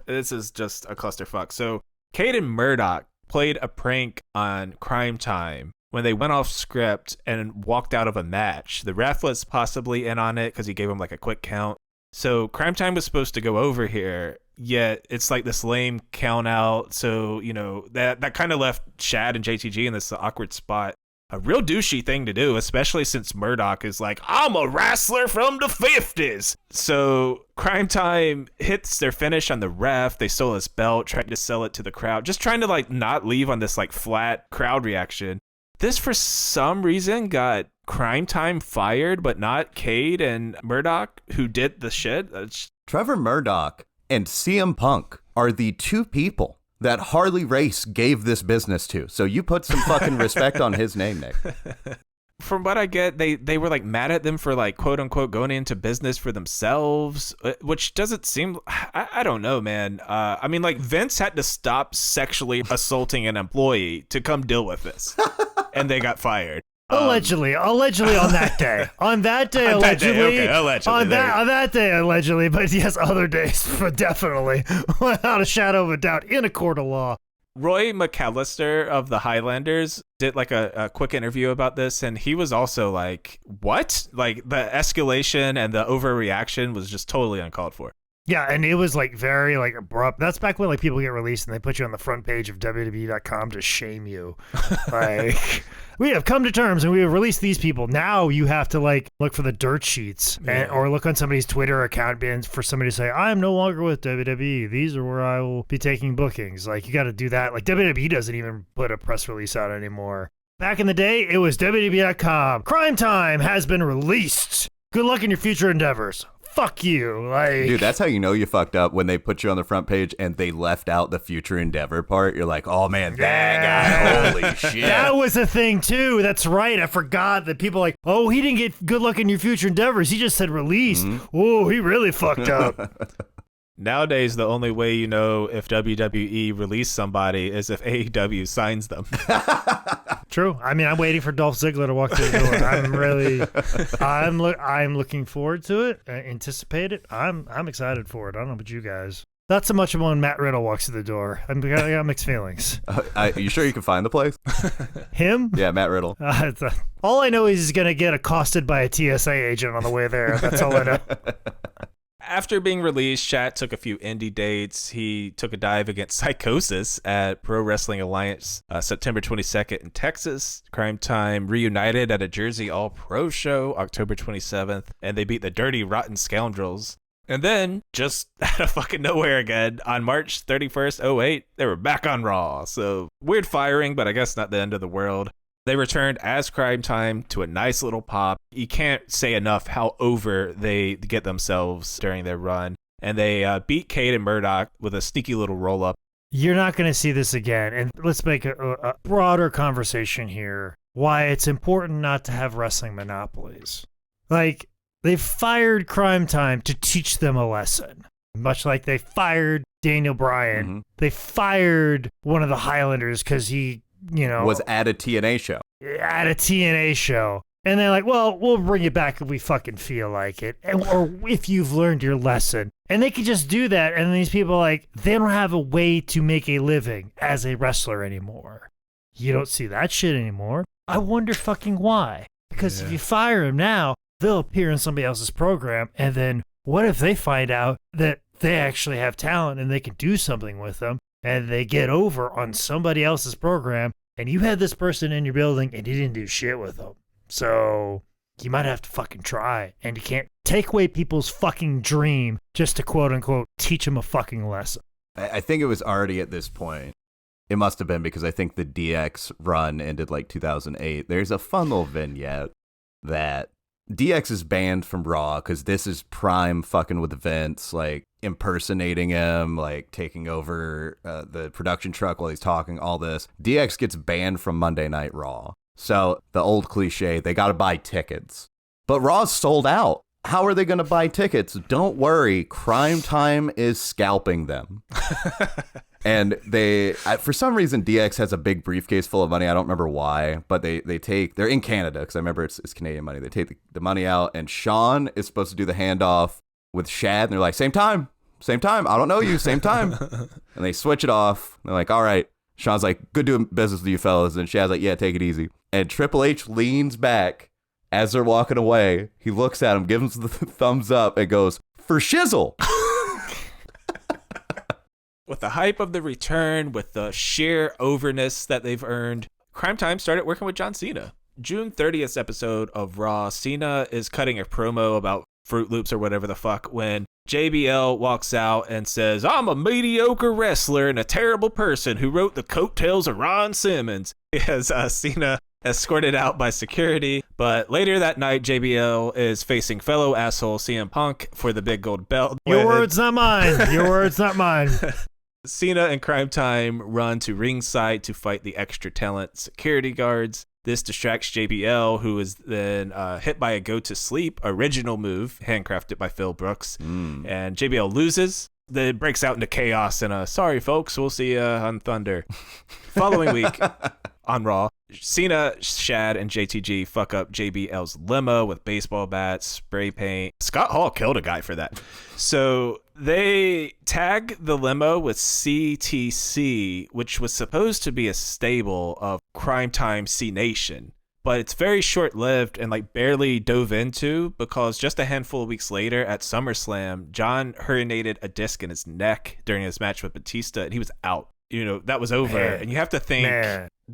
this is just a clusterfuck. So Cade and Murdoch played a prank on Crime Time when they went off script and walked out of a match. The ref was possibly in on it because he gave him like a quick count. So Crime Time was supposed to go over here, yet it's like this lame count out. So, you know, that kind of left Shad and JTG in this awkward spot. A real douchey thing to do, especially since Murdoch is like, I'm a wrestler from the 50s. So Crime Time hits their finish on the ref. They stole his belt, tried to sell it to the crowd, just trying to like not leave on this like flat crowd reaction. This for some reason got Crime Time fired, but not Cade and Murdoch, who did the shit. Trevor Murdoch and CM Punk are the two people that Harley Race gave this business to. So you put some fucking respect on his name, Nick. From what I get, they were like mad at them for like quote unquote going into business for themselves, which doesn't seem, I don't know, man. I mean, like Vince had to stop sexually assaulting an employee to come deal with this, and they got fired. Allegedly on that day. On that day, allegedly. Okay, allegedly. On that day, allegedly. But yes, other days, but definitely, without a shadow of a doubt, in a court of law. Roy McAllister of the Highlanders did like a quick interview about this, and he was also like, what? Like the escalation and the overreaction was just totally uncalled for. Yeah, and it was like very like abrupt. That's back when like people get released and they put you on the front page of WWE.com to shame you. Like, we have come to terms and we have released these people. Now you have to like look for the dirt sheets or look on somebody's Twitter account and for somebody to say, I am no longer with WWE. These are where I will be taking bookings. Like, you got to do that. Like, WWE doesn't even put a press release out anymore. Back in the day, it was WWE.com. Crime Time has been released. Good luck in your future endeavors. Fuck you. Like, dude, that's how you know you fucked up, when they put you on the front page and they left out the future endeavor part. You're like, oh man, that guy, holy shit. That was a thing too. That's right. I forgot that people like, oh, he didn't get good luck in your future endeavors. He just said released. Oh, he really fucked up. Nowadays, the only way you know if WWE released somebody is if AEW signs them. True. I mean, I'm waiting for Dolph Ziggler to walk through the door. I'm looking forward to it. Anticipate it. I'm excited for it. I don't know about you guys. Not so much when Matt Riddle walks through the door. I got mixed feelings. You sure you can find the place? Him? Yeah, Matt Riddle. All I know is he's going to get accosted by a TSA agent on the way there. That's all I know. After being released, Shad took a few indie dates. He took a dive against Psychosis at Pro Wrestling Alliance September 22nd in Texas. Crime Time reunited at a Jersey All-Pro show October 27th, and they beat the Dirty Rotten Scoundrels. And then, just out of fucking nowhere again, on March 31st, 2008, they were back on Raw. So, weird firing, but I guess not the end of the world. They returned as Crime Time to a nice little pop. You can't say enough how over they get themselves during their run. And they beat Cade and Murdoch with a sneaky little roll-up. You're not going to see this again. And let's make a broader conversation here. Why it's important not to have wrestling monopolies. Like, they fired Crime Time to teach them a lesson. Much like they fired Daniel Bryan. Mm-hmm. They fired one of the Highlanders because he, was at a TNA show. At a TNA show. And they're like, well, we'll bring you back if we fucking feel like it. Or if you've learned your lesson. And they could just do that. And these people, like, they don't have a way to make a living as a wrestler anymore. You don't see that shit anymore. I wonder fucking why. Because if you fire them now, they'll appear in somebody else's program. And then what if they find out that they actually have talent and they can do something with them? And they get over on somebody else's program, and you had this person in your building, and you didn't do shit with them. So you might have to fucking try, and you can't take away people's fucking dream just to quote-unquote teach them a fucking lesson. I think it was already at this point. It must have been, because I think the DX run ended like 2008. There's a fun little vignette that DX is banned from Raw because this is Prime fucking with Vince, like impersonating him, like taking over the production truck while he's talking, all this. DX gets banned from Monday Night Raw. So the old cliche, they got to buy tickets. But Raw's sold out. How are they going to buy tickets? Don't worry. Crime Time is scalping them. And for some reason, DX has a big briefcase full of money. I don't remember why, but they're in Canada because I remember it's Canadian money. They take the money out, and Sean is supposed to do the handoff with Shad, and they're like, same time. I don't know you, same time. And they switch it off. They're like, all right. Sean's like, good doing business with you fellas. And Shad's like, yeah, take it easy. And Triple H leans back as they're walking away. He looks at him, gives him the thumbs up, and goes, for shizzle. With the hype of the return, with the sheer overness that they've earned, Crime Time started working with John Cena. June 30th episode of Raw, Cena is cutting a promo about Fruit Loops or whatever the fuck when JBL walks out and says, I'm a mediocre wrestler and a terrible person who wrote the coattails of Ron Simmons. He has Cena escorted out by security, but later that night, JBL is facing fellow asshole CM Punk for the big gold belt. Your words, not mine. Your words, not mine. Cena and Crime Time run to ringside to fight the extra talent security guards. This distracts JBL, who is then hit by a go-to-sleep original move, handcrafted by Phil Brooks. And JBL loses. Then it breaks out into chaos and sorry, folks, we'll see you on Thunder. Following week on Raw, Cena, Shad, and JTG fuck up JBL's limo with baseball bats, spray paint. Scott Hall killed a guy for that. So they tag the limo with CTC, which was supposed to be a stable of Crime Time C Nation. But it's very short-lived and like barely dove into because just a handful of weeks later at SummerSlam, John herniated a disc in his neck during his match with Batista, and he was out. You know, that was over. Man. And you have to think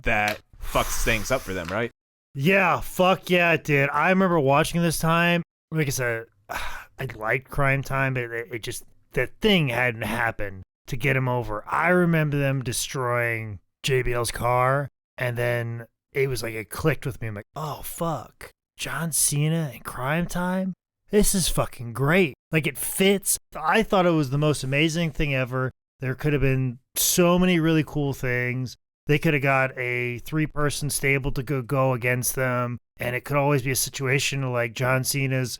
that fucks things up for them, right? Yeah, fuck yeah, it did. I remember watching this time. Like I said, I liked Crime Time, but it just, the thing hadn't happened to get him over. I remember them destroying JBL's car, and then it was like it clicked with me. I'm like, oh, fuck. John Cena and Crime Time? This is fucking great. Like, it fits. I thought it was the most amazing thing ever. There could have been so many really cool things. They could have got a 3-person stable to go against them. And it could always be a situation like John Cena's,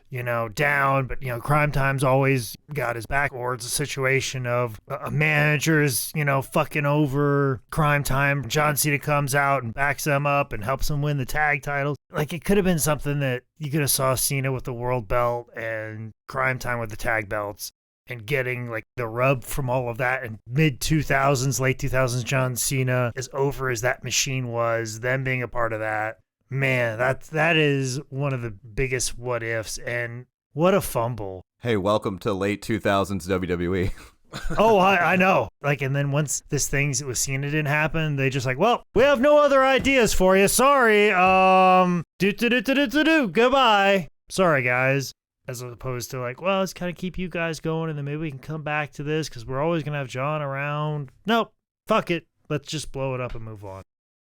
down, but, Crime Time's always got his back. Or it's a situation of a manager's, fucking over Crime Time. John Cena comes out and backs them up and helps them win the tag titles. Like, it could have been something that you could have saw Cena with the world belt and Crime Time with the tag belts. And getting like the rub from all of that in mid-2000s, late 2000s, John Cena, as over as that machine was, them being a part of that. Man, that is one of the biggest what ifs, and what a fumble. Hey, welcome to late 2000s WWE. Oh, I know. Like, and then once this thing with Cena didn't happen, they just like, well, we have no other ideas for you. Sorry. Goodbye. Sorry, guys. As opposed to like, well, let's kind of keep you guys going, and then maybe we can come back to this because we're always going to have John around. Nope. Fuck it. Let's just blow it up and move on.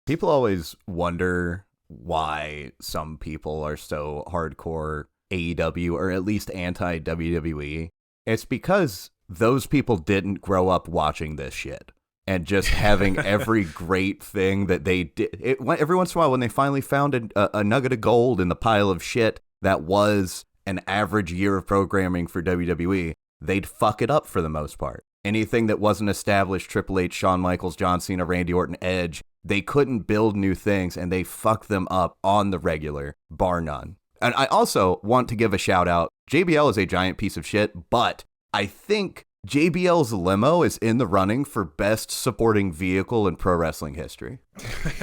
People always wonder why some people are so hardcore AEW or at least anti-WWE. It's because those people didn't grow up watching this shit and just having every great thing that they did. Every once in a while, when they finally found a nugget of gold in the pile of shit that was an average year of programming for WWE, they'd fuck it up for the most part. Anything that wasn't established, Triple H, Shawn Michaels, John Cena, Randy Orton, Edge, they couldn't build new things, and they fucked them up on the regular, bar none. And I also want to give a shout out. JBL is a giant piece of shit, but I think JBL's limo is in the running for best supporting vehicle in pro wrestling history.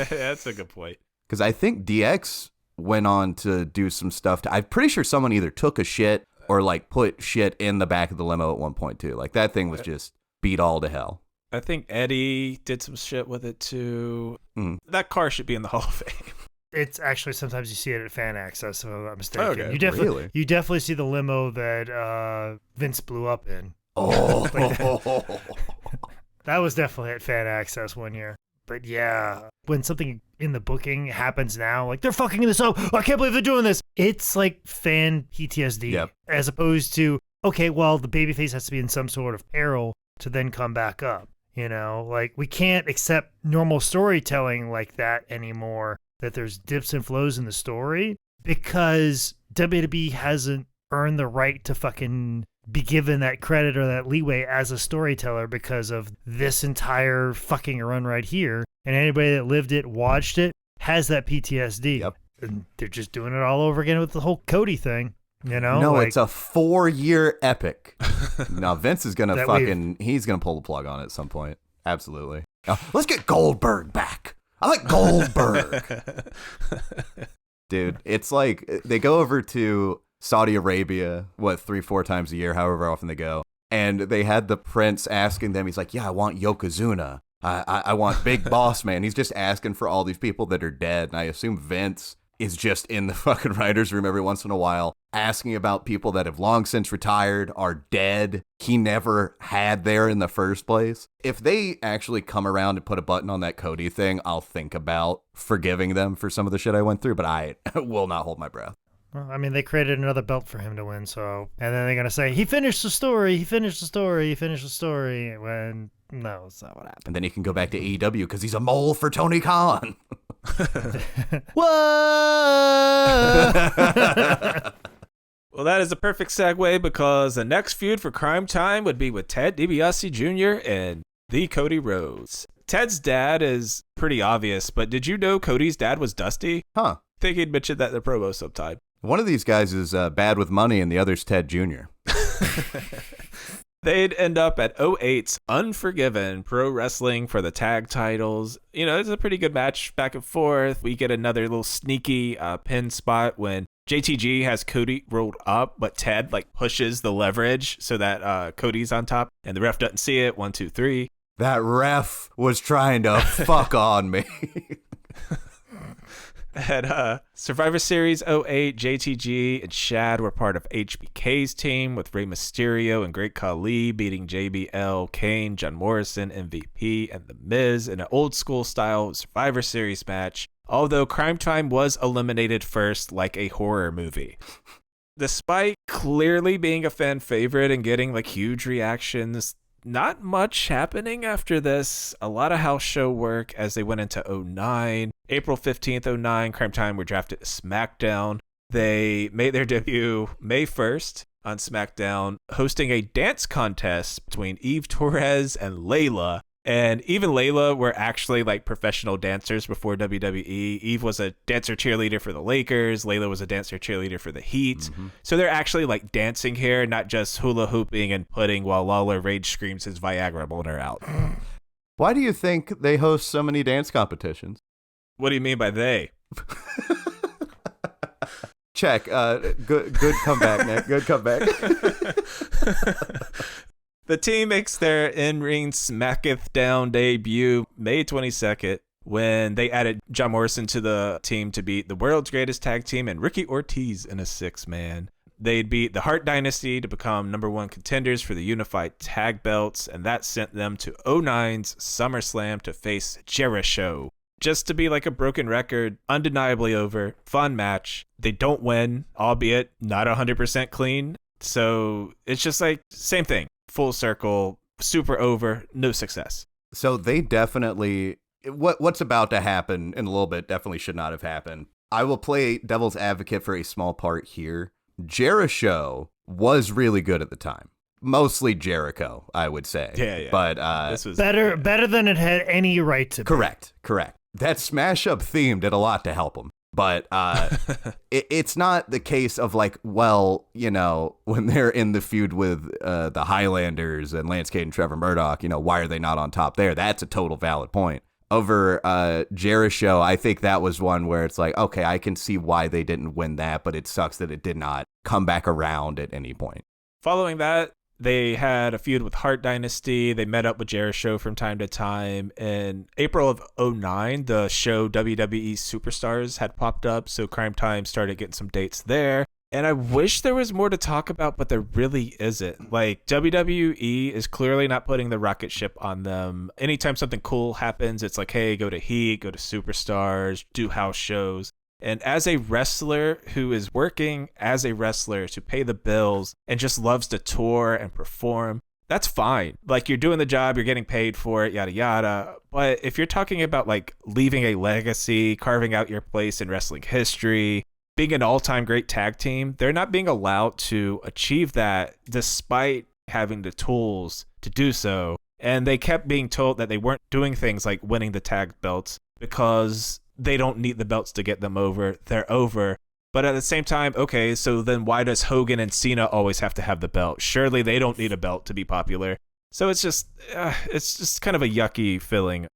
That's a good point. Because I think DX went on to do some stuff. I'm pretty sure someone either took a shit or like put shit in the back of the limo at one point too. Like that thing was just beat all to hell. I think Eddie did some shit with it too. That car should be in the Hall of Fame. It's actually sometimes you see it at Fan Access, if I'm not mistaken. Okay, you definitely see the limo that Vince blew up in. Oh, That was definitely at Fan Access one year. But yeah, when something in the booking happens now, like they're fucking this up, I can't believe they're doing this. It's like fan PTSD, as opposed to, okay, well, the babyface has to be in some sort of peril to then come back up. You know, like we can't accept normal storytelling like that anymore, that there's dips and flows in the story, because WWE hasn't earned the right to fucking be given that credit or that leeway as a storyteller because of this entire fucking run right here. And anybody that lived it, watched it, has that PTSD. Yep. And they're just doing it all over again with the whole Cody thing. You know? No, like, it's a 4-year epic. Now, Vince is going to he's going to pull the plug on it at some point. Absolutely. Let's get Goldberg back. I like Goldberg. Dude, it's like they go over to Saudi Arabia, 3-4 times a year, however often they go. And they had the prince asking them, he's like, yeah, I want Yokozuna. I want Big Boss Man. He's just asking for all these people that are dead. And I assume Vince is just in the fucking writer's room every once in a while, asking about people that have long since retired, are dead, he never had there in the first place. If they actually come around and put a button on that Cody thing, I'll think about forgiving them for some of the shit I went through, but I will not hold my breath. Well, I mean, they created another belt for him to win, so... And then they're going to say, he finished the story, when... No, that's not what happened. And then he can go back to AEW because he's a mole for Tony Khan. Whoa! Well, that is a perfect segue because the next feud for Crime Time would be with Ted DiBiase Jr. and the Cody Rhodes. Ted's dad is pretty obvious, but did you know Cody's dad was Dusty? Huh. I think he'd mentioned that in the promo sometime. One of these guys is bad with money and the other's Ted Jr. They'd end up at 08's Unforgiven Pro Wrestling for the tag titles. You know, it's a pretty good match back and forth. We get another little sneaky pin spot when JTG has Cody rolled up, but Ted pushes the leverage so that Cody's on top and the ref doesn't see it. 1, 2, 3. That ref was trying to fuck on me. At Survivor Series 08, JTG and Shad were part of HBK's team with Rey Mysterio and Great Khali beating JBL, Kane, John Morrison, MVP, and The Miz in an old school style Survivor Series match, although Crime Time was eliminated first like a horror movie. Despite clearly being a fan favorite and getting huge reactions, not much happening after this. A lot of house show work as they went into 09. April 15th, 09, Crime Time were drafted to SmackDown. They made their debut May 1st on SmackDown, hosting a dance contest between Eve Torres and Layla. And Eve and Layla were actually professional dancers before WWE. Eve was a dancer cheerleader for the Lakers. Layla was a dancer cheerleader for the Heat. Mm-hmm. So they're actually dancing here, not just hula hooping and pudding while Lawler rage screams his Viagra boner out. Why do you think they host so many dance competitions? What do you mean by they? Check. Good comeback, Nick. Good comeback. The team makes their in-ring Smacketh Down debut May 22nd when they added John Morrison to the team to beat the world's greatest tag team and Ricky Ortiz in a 6-man. They'd beat the Hart Dynasty to become #1 contenders for the unified tag belts, and that sent them to 09's SummerSlam to face Jericho. Just to be a broken record, undeniably over, fun match. They don't win, albeit not 100% clean. So it's just same thing. Full circle, super over, no success. So they definitely, what's about to happen in a little bit definitely should not have happened. I will play devil's advocate for a small part here. Jericho was really good at the time. Mostly Jericho, I would say. Yeah. But this was better than it had any right to be. Correct. That smash up theme did a lot to help him. But it's not the case of when they're in the feud with the Highlanders and Lance Cade and Trevor Murdoch, why are they not on top there? That's a total valid point. Over Jericho, I think that was one where it's okay, I can see why they didn't win that, but it sucks that it did not come back around at any point. Following that, they had a feud with Hart Dynasty. They met up with Jericho from time to time. In April of 09, the show WWE Superstars had popped up, so Crime Time started getting some dates there. And I wish there was more to talk about, but there really isn't. Like, WWE is clearly not putting the rocket ship on them. Anytime something cool happens, it's like, hey, go to Heat, go to Superstars, do house shows. And as a wrestler who is working as a wrestler to pay the bills and just loves to tour and perform, that's fine. Like, you're doing the job, you're getting paid for it, yada, yada. But if you're talking about, like, leaving a legacy, carving out your place in wrestling history, being an all-time great tag team, they're not being allowed to achieve that despite having the tools to do so. And they kept being told that they weren't doing things like winning the tag belts because they don't need the belts to get them over. They're over. But at the same time, okay, so then why does Hogan and Cena always have to have the belt? Surely they don't need a belt to be popular. So it's just kind of a yucky feeling.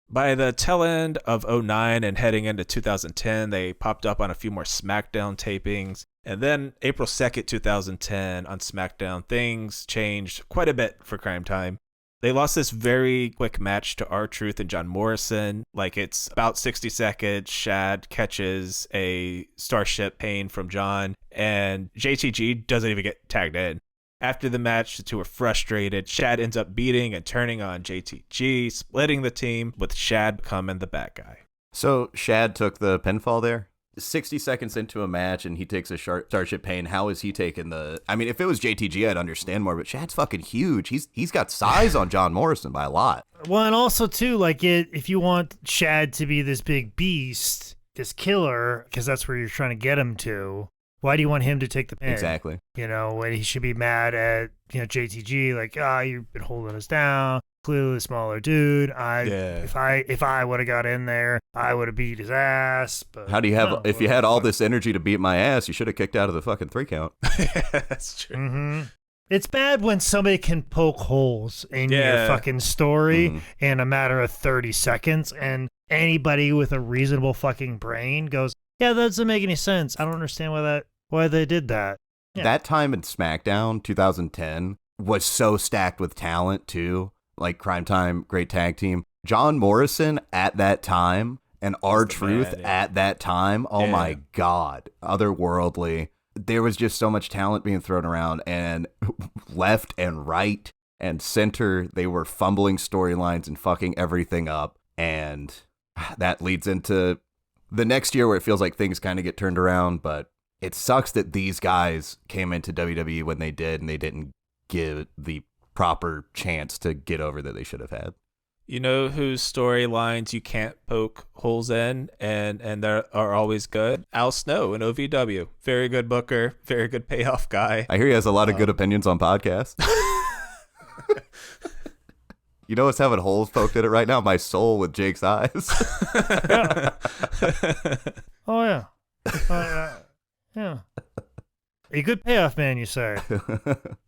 By the tail end of 2009 and heading into 2010, they popped up on a few more SmackDown tapings. And then April 2nd, 2010 on SmackDown, things changed quite a bit for Crime Time. They lost this very quick match to R-Truth and John Morrison. Like, it's about 60 seconds. Shad catches a Starship Pain from John, and JTG doesn't even get tagged in. After the match, the two are frustrated. Shad ends up beating and turning on JTG, splitting the team, with Shad becoming the bad guy. So Shad took the pinfall there? 60 seconds into a match and he takes a Starship Pain. How is he taking the... I mean, if it was JTG, I'd understand more, but Shad's fucking huge. He's got size on John Morrison by a lot. Well, and also, too, like, if you want Shad to be this big beast, this killer, because that's where you're trying to get him to... Why do you want him to take the pin? Exactly. You know, when he should be mad at, JTG, like, you've been holding us down. Clearly a smaller dude. If I would have got in there, I would have beat his ass. But how do you have, if you had all this energy to beat my ass, you should have kicked out of the fucking 3 count. That's true. Mm-hmm. It's bad when somebody can poke holes in your fucking story in a matter of 30 seconds, and anybody with a reasonable fucking brain goes, yeah, that doesn't make any sense. I don't understand why they did that. Yeah. That time in SmackDown 2010 was so stacked with talent too. Like Crime Time, great tag team. John Morrison at that time and R-Truth at that time. Oh my God. Otherworldly. There was just so much talent being thrown around, and left and right and center, they were fumbling storylines and fucking everything up. And that leads into the next year where it feels like things kind of get turned around, but it sucks that these guys came into WWE when they did and they didn't give the proper chance to get over that they should have had. You know whose storylines you can't poke holes in and they are always good? Al Snow in OVW. Very good booker, very good payoff guy. I hear he has a lot of good opinions on podcasts. You know what's having holes poked in it right now? My soul with Jake's eyes. Oh, yeah. Yeah. A good payoff man, you say.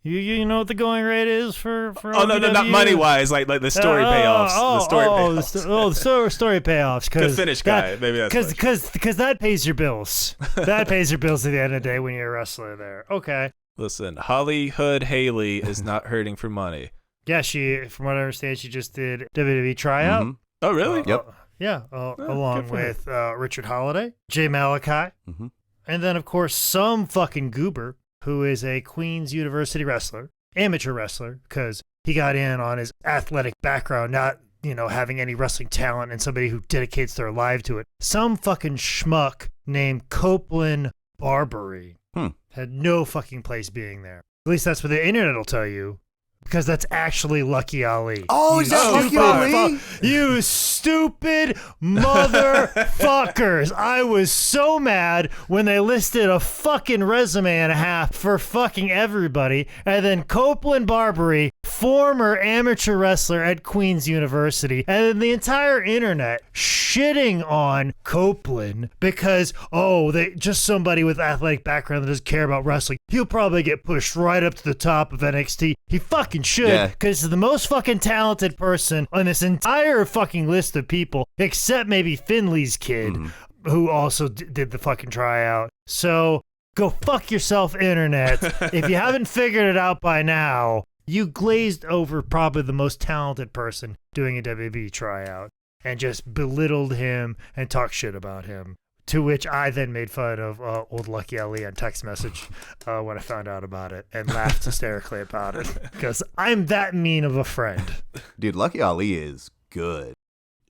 You know what the going rate is for Oh, no, not money-wise, like the story payoffs. The story payoffs. Good finish guy. Maybe that's because that pays your bills. That pays your bills at the end of the day when you're a wrestler there. Okay. Listen, Holly Hood Haley is not hurting for money. Yeah, from what I understand, she just did WWE tryout. Mm-hmm. Oh, really? Yep. Yeah, along with Richard Holiday, Jay Malachi, and then, of course, some fucking goober who is a Queens University wrestler, amateur wrestler, because he got in on his athletic background, not, having any wrestling talent, and somebody who dedicates their life to it. Some fucking schmuck named Copeland Barbary had no fucking place being there. At least that's what the internet will tell you. Because that's actually Lucky Ali. Oh, is that Lucky Ali? You stupid motherfuckers. I was so mad when they listed a fucking resume and a half for fucking everybody. And then Copeland Barbary, former amateur wrestler at Queens University. And then the entire internet shitting on Copeland because, they just somebody with athletic background that doesn't care about wrestling. He'll probably get pushed right up to the top of NXT. He fucking should, because he's the most fucking talented person on this entire fucking list of people, except maybe Finley's kid, who also did the fucking tryout. So go fuck yourself, internet. If you haven't figured it out by now, you glazed over probably the most talented person doing a WWE tryout and just belittled him and talked shit about him. To which I then made fun of old Lucky Ali on text message when I found out about it and laughed hysterically about it because I'm that mean of a friend. Dude, Lucky Ali is good.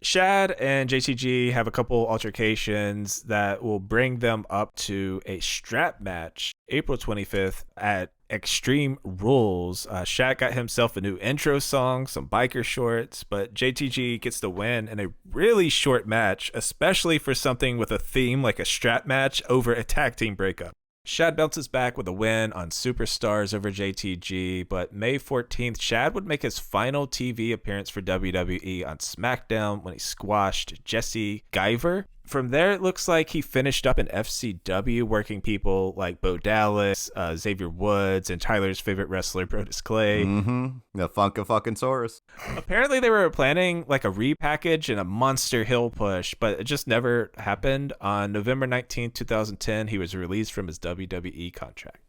Shad and JTG have a couple altercations that will bring them up to a strap match April 25th at Extreme Rules. Shad got himself a new intro song, some biker shorts, but JTG gets the win in a really short match, especially for something with a theme like a strap match over a tag team breakup. Shad bounces back with a win on Superstars over JTG, but May 14th, Shad would make his final TV appearance for WWE on SmackDown when he squashed Jesse Guyver. From there, it looks like he finished up in FCW, working people like Bo Dallas, Xavier Woods, and Tyler's favorite wrestler, Brodus Clay. The Funka-fucking-saurus. Apparently, they were planning like a repackage and a monster heel push, but it just never happened. On November 19th, 2010, he was released from his WWE contract.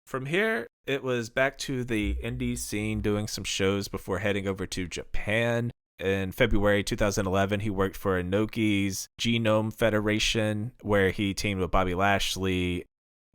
From here, it was back to the indie scene, doing some shows before heading over to Japan. In February 2011, he worked for Inoki's Genome Federation, where he teamed with Bobby Lashley.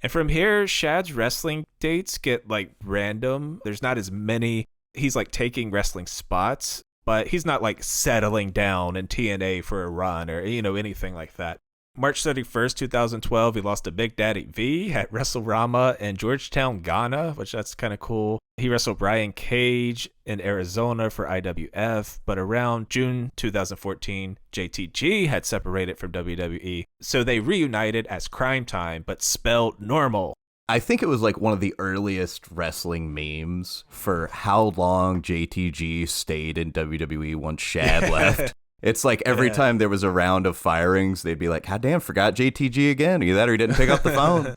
And from here, Shad's wrestling dates get like random. There's not as many. He's like taking wrestling spots, but he's not like settling down in TNA for a run or, anything like that. March 31st, 2012, he lost to Big Daddy V at WrestleRama in Georgetown, Ghana, which that's kind of cool. He wrestled Brian Cage in Arizona for IWF, but around June 2014, JTG had separated from WWE, so they reunited as Crime Time, but spelled normal. I think it was like one of the earliest wrestling memes for how long JTG stayed in WWE once Shad left. It's like every time there was a round of firings, they'd be like, God damn, forgot JTG again. Either that or he didn't pick up the phone.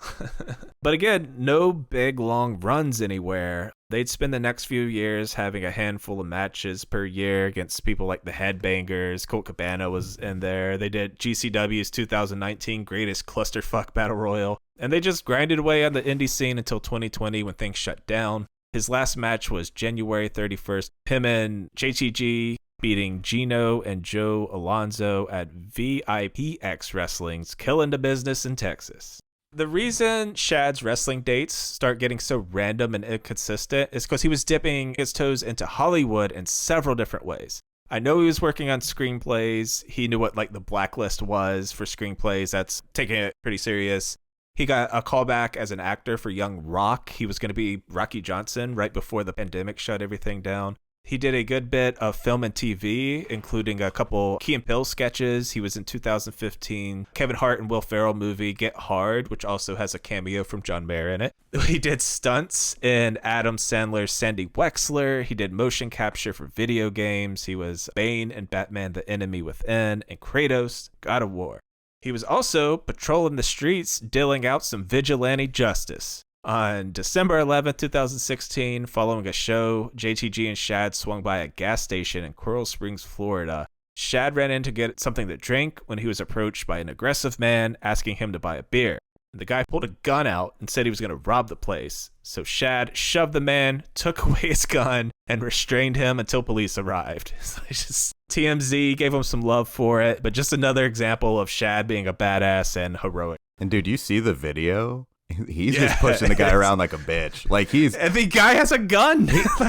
But again, no big long runs anywhere. They'd spend the next few years having a handful of matches per year against people like the Headbangers. Colt Cabana was in there. They did GCW's 2019 Greatest Clusterfuck Battle Royal. And they just grinded away on the indie scene until 2020 when things shut down. His last match was January 31st. Him and JTG beating Gino and Joe Alonzo at VIPX Wrestling's Killing the Business in Texas. The reason Shad's wrestling dates start getting so random and inconsistent is because he was dipping his toes into Hollywood in several different ways. I know he was working on screenplays. He knew what like the blacklist was for screenplays. That's taking it pretty serious. He got a callback as an actor for Young Rock. He was going to be Rocky Johnson right before the pandemic shut everything down. He did a good bit of film and TV, including a couple Key and Peele sketches. He was in 2015 Kevin Hart and Will Ferrell movie Get Hard, which also has a cameo from John Mayer in it. He did stunts in Adam Sandler's Sandy Wexler. He did motion capture for video games. He was Bane in Batman: The Enemy Within and Kratos, God of War. He was also patrolling the streets, dealing out some vigilante justice. On December 11th, 2016, following a show, JTG and Shad swung by a gas station in Coral Springs, Florida. Shad ran in to get something to drink when he was approached by an aggressive man asking him to buy a beer. The guy pulled a gun out and said he was going to rob the place. So Shad shoved the man, took away his gun, and restrained him until police arrived. So it's just TMZ gave him some love for it, but just another example of Shad being a badass and heroic. And dude, you see the video? He's just pushing the guy around like a bitch. Like and the guy has a gun.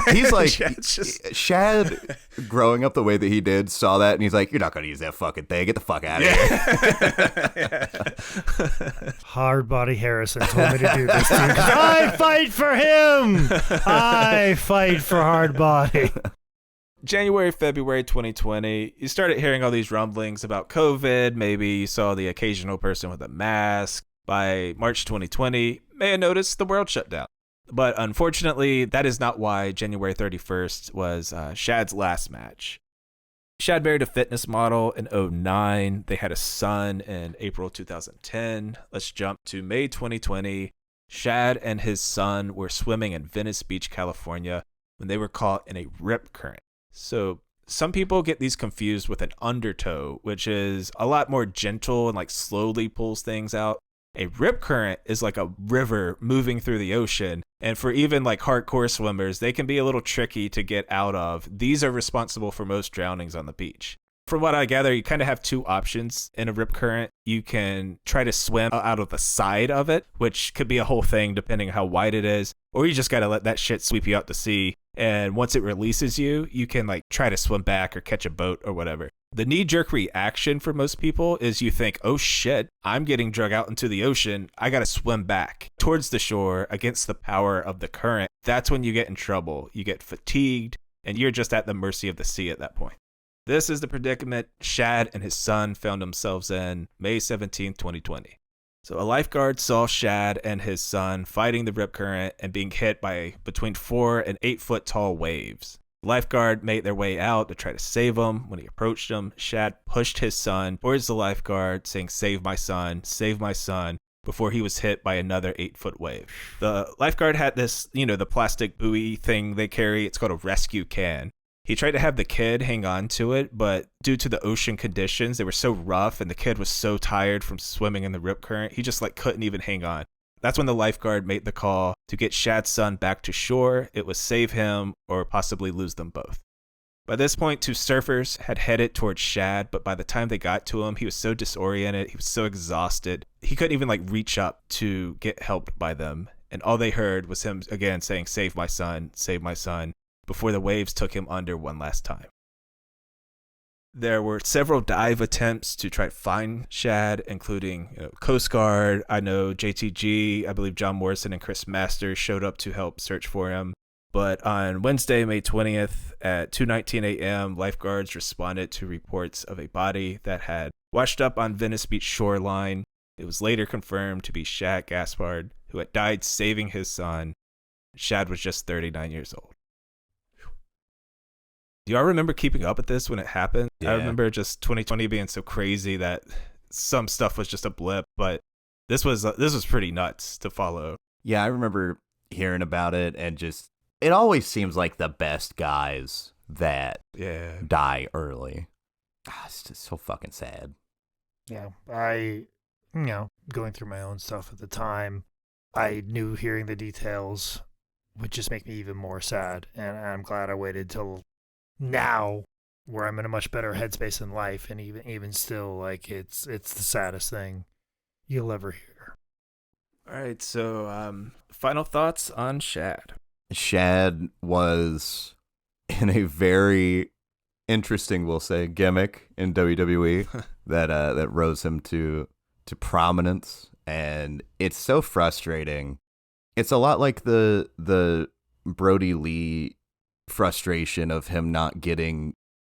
He's like, Shad, growing up the way that he did, saw that and he's like, you're not going to use that fucking thing. Get the fuck out of here. Hard Body Harrison told me to do this, dude. I fight for him. I fight for Hard Body. January, February 2020, you started hearing all these rumblings about COVID. Maybe you saw the occasional person with a mask. By March 2020, may have noticed the world shut down. But unfortunately, that is not why January 31st was Shad's last match. Shad married a fitness model in 2009. They had a son in April 2010. Let's jump to May 2020. Shad and his son were swimming in Venice Beach, California, when they were caught in a rip current. So some people get these confused with an undertow, which is a lot more gentle and like slowly pulls things out. A rip current is like a river moving through the ocean. And for even like hardcore swimmers, they can be a little tricky to get out of. These are responsible for most drownings on the beach. From what I gather, you kind of have two options in a rip current. You can try to swim out of the side of it, which could be a whole thing depending how wide it is, or you just got to let that shit sweep you out to sea. And once it releases you, you can like try to swim back or catch a boat or whatever. The knee-jerk reaction for most people is you think, oh shit, I'm getting dragged out into the ocean. I got to swim back towards the shore against the power of the current. That's when you get in trouble. You get fatigued and you're just at the mercy of the sea at that point. This is the predicament Shad and his son found themselves in May 17th, 2020. So a lifeguard saw Shad and his son fighting the rip current and being hit by between 4 and 8 foot tall waves. The lifeguard made their way out to try to save him. When he approached him, Shad pushed his son towards the lifeguard, saying, save my son, before he was hit by another 8 foot wave. The lifeguard had this, the plastic buoy thing they carry. It's called a rescue can. He tried to have the kid hang on to it, but due to the ocean conditions, they were so rough and the kid was so tired from swimming in the rip current, he just couldn't even hang on. That's when the lifeguard made the call to get Shad's son back to shore. It was save him or possibly lose them both. By this point, 2 surfers had headed towards Shad, but by the time they got to him, he was so disoriented, he was so exhausted, he couldn't even reach up to get helped by them. And all they heard was him again saying, save my son, before the waves took him under one last time. There were several dive attempts to try to find Shad, including Coast Guard. I know JTG, I believe John Morrison and Chris Masters showed up to help search for him. But on Wednesday, May 20th at 2:19 a.m., lifeguards responded to reports of a body that had washed up on Venice Beach shoreline. It was later confirmed to be Shad Gaspard, who had died saving his son. Shad was just 39 years old. Do y'all remember keeping up with this when it happened? Yeah. I remember just 2020 being so crazy that some stuff was just a blip, but this was pretty nuts to follow. Yeah, I remember hearing about it, and just it always seems like the best guys that die early. It's just so fucking sad. Yeah, going through my own stuff at the time, I knew hearing the details would just make me even more sad, and I'm glad I waited till now, where I'm in a much better headspace in life, and even still, it's the saddest thing you'll ever hear. All right, so final thoughts on Shad. Shad was in a very interesting, we'll say, gimmick in WWE that rose him to prominence, and it's so frustrating. It's a lot like the Brody Lee frustration of him not getting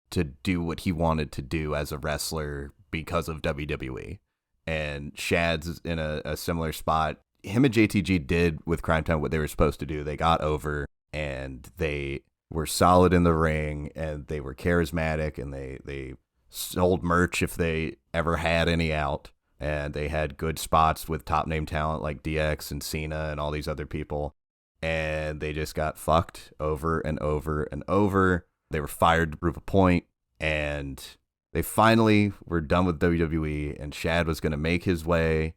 to do what he wanted to do as a wrestler because of WWE. And Shad's in a similar spot. Him and JTG did with Crime Time what they were supposed to do. They got over, and they were solid in the ring, and they were charismatic, and they sold merch if they ever had any out. And they had good spots with top name talent like DX and Cena and all these other people. And they just got fucked over and over and over. They were fired to prove a point, and they finally were done with WWE, and Shad was going to make his way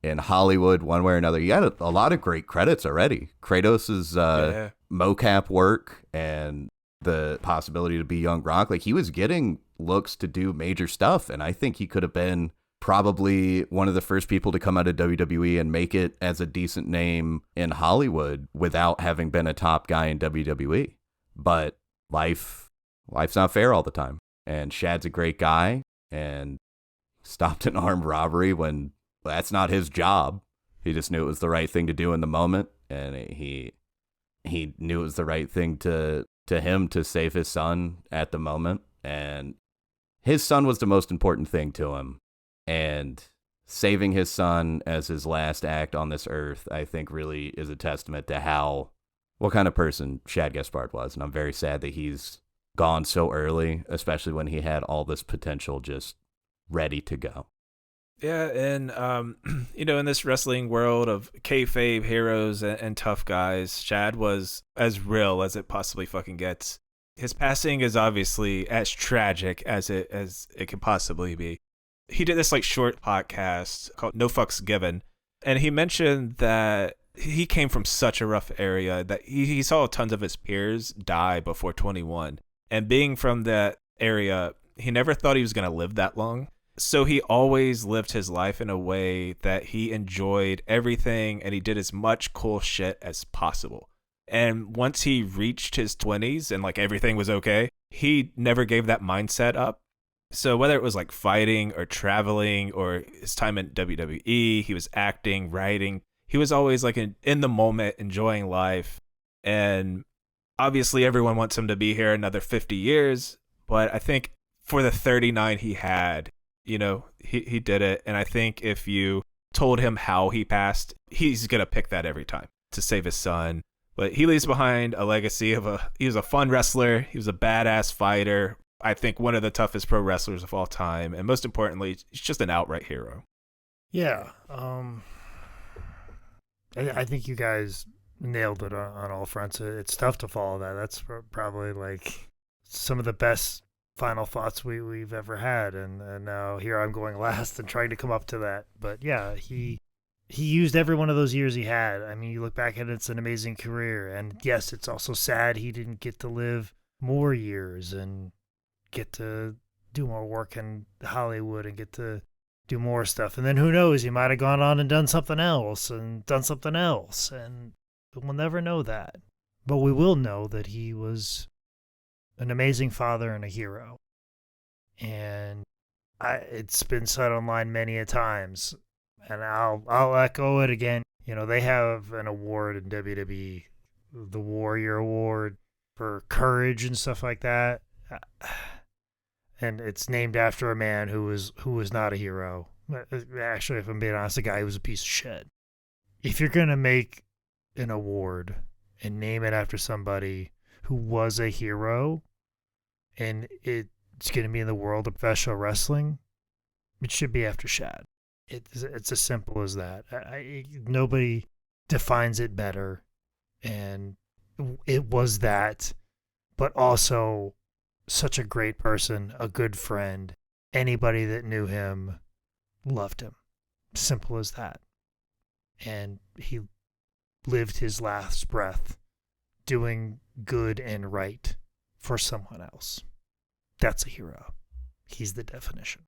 in Hollywood one way or another. He had a lot of great credits already. Kratos' mocap work and the possibility to be Young Rock. He was getting looks to do major stuff, and I think he could have been probably one of the first people to come out of WWE and make it as a decent name in Hollywood without having been a top guy in WWE. But life's not fair all the time. And Shad's a great guy and stopped an armed robbery when that's not his job. He just knew it was the right thing to do in the moment, and he knew it was the right thing to him to save his son at the moment. And his son was the most important thing to him. And saving his son as his last act on this earth, I think, really is a testament to what kind of person Shad Gaspard was. And I'm very sad that he's gone so early, especially when he had all this potential just ready to go. Yeah, and, in this wrestling world of kayfabe heroes and tough guys, Shad was as real as it possibly fucking gets. His passing is obviously as tragic as it could possibly be. He did this short podcast called No Fucks Given, and he mentioned that he came from such a rough area that he saw tons of his peers die before 21. And being from that area, He never thought he was going to live that long. So he always lived his life in a way that he enjoyed everything and he did as much cool shit as possible. And once he reached his 20s and like everything was okay, he never gave that mindset up. So whether it was like fighting or traveling or his time in WWE, he was acting, writing, he was always like in the moment, enjoying life. And obviously everyone wants him to be here another 50 years. But I think for the 39 he had, you know, he did it. And I think if you told him how he passed, he's going to pick that every time to save his son. But he leaves behind a legacy of he was a fun wrestler. He was a badass fighter. I think one of the toughest pro wrestlers of all time. And most importantly, he's just an outright hero. Yeah. I think you guys nailed it on all fronts. It's tough to follow that. That's probably like some of the best final thoughts we've ever had. And now here I'm going last and trying to come up to that. But yeah, he used every one of those years he had. I mean, you look back at it, it's an amazing career. And yes, it's also sad he didn't get to live more years and get to do more work in Hollywood and get to do more stuff. And then who knows, he might have gone on and done something else. And we'll never know that. But we will know that he was an amazing father and a hero. And it's been said online many a times, and I'll echo it again. You know, they have an award in WWE, the Warrior Award for courage and stuff like that. And it's named after a man who was not a hero. Actually, if I'm being honest, the guy was a piece of shit. If you're going to make an award and name it after somebody who was a hero, and it's going to be in the world of professional wrestling, it should be after Shad. It's as simple as that. Nobody defines it better, and it was that, but also such a great person, a good friend. Anybody that knew him loved him. Simple as that. And he lived his last breath doing good and right for someone else. That's a hero. He's the definition.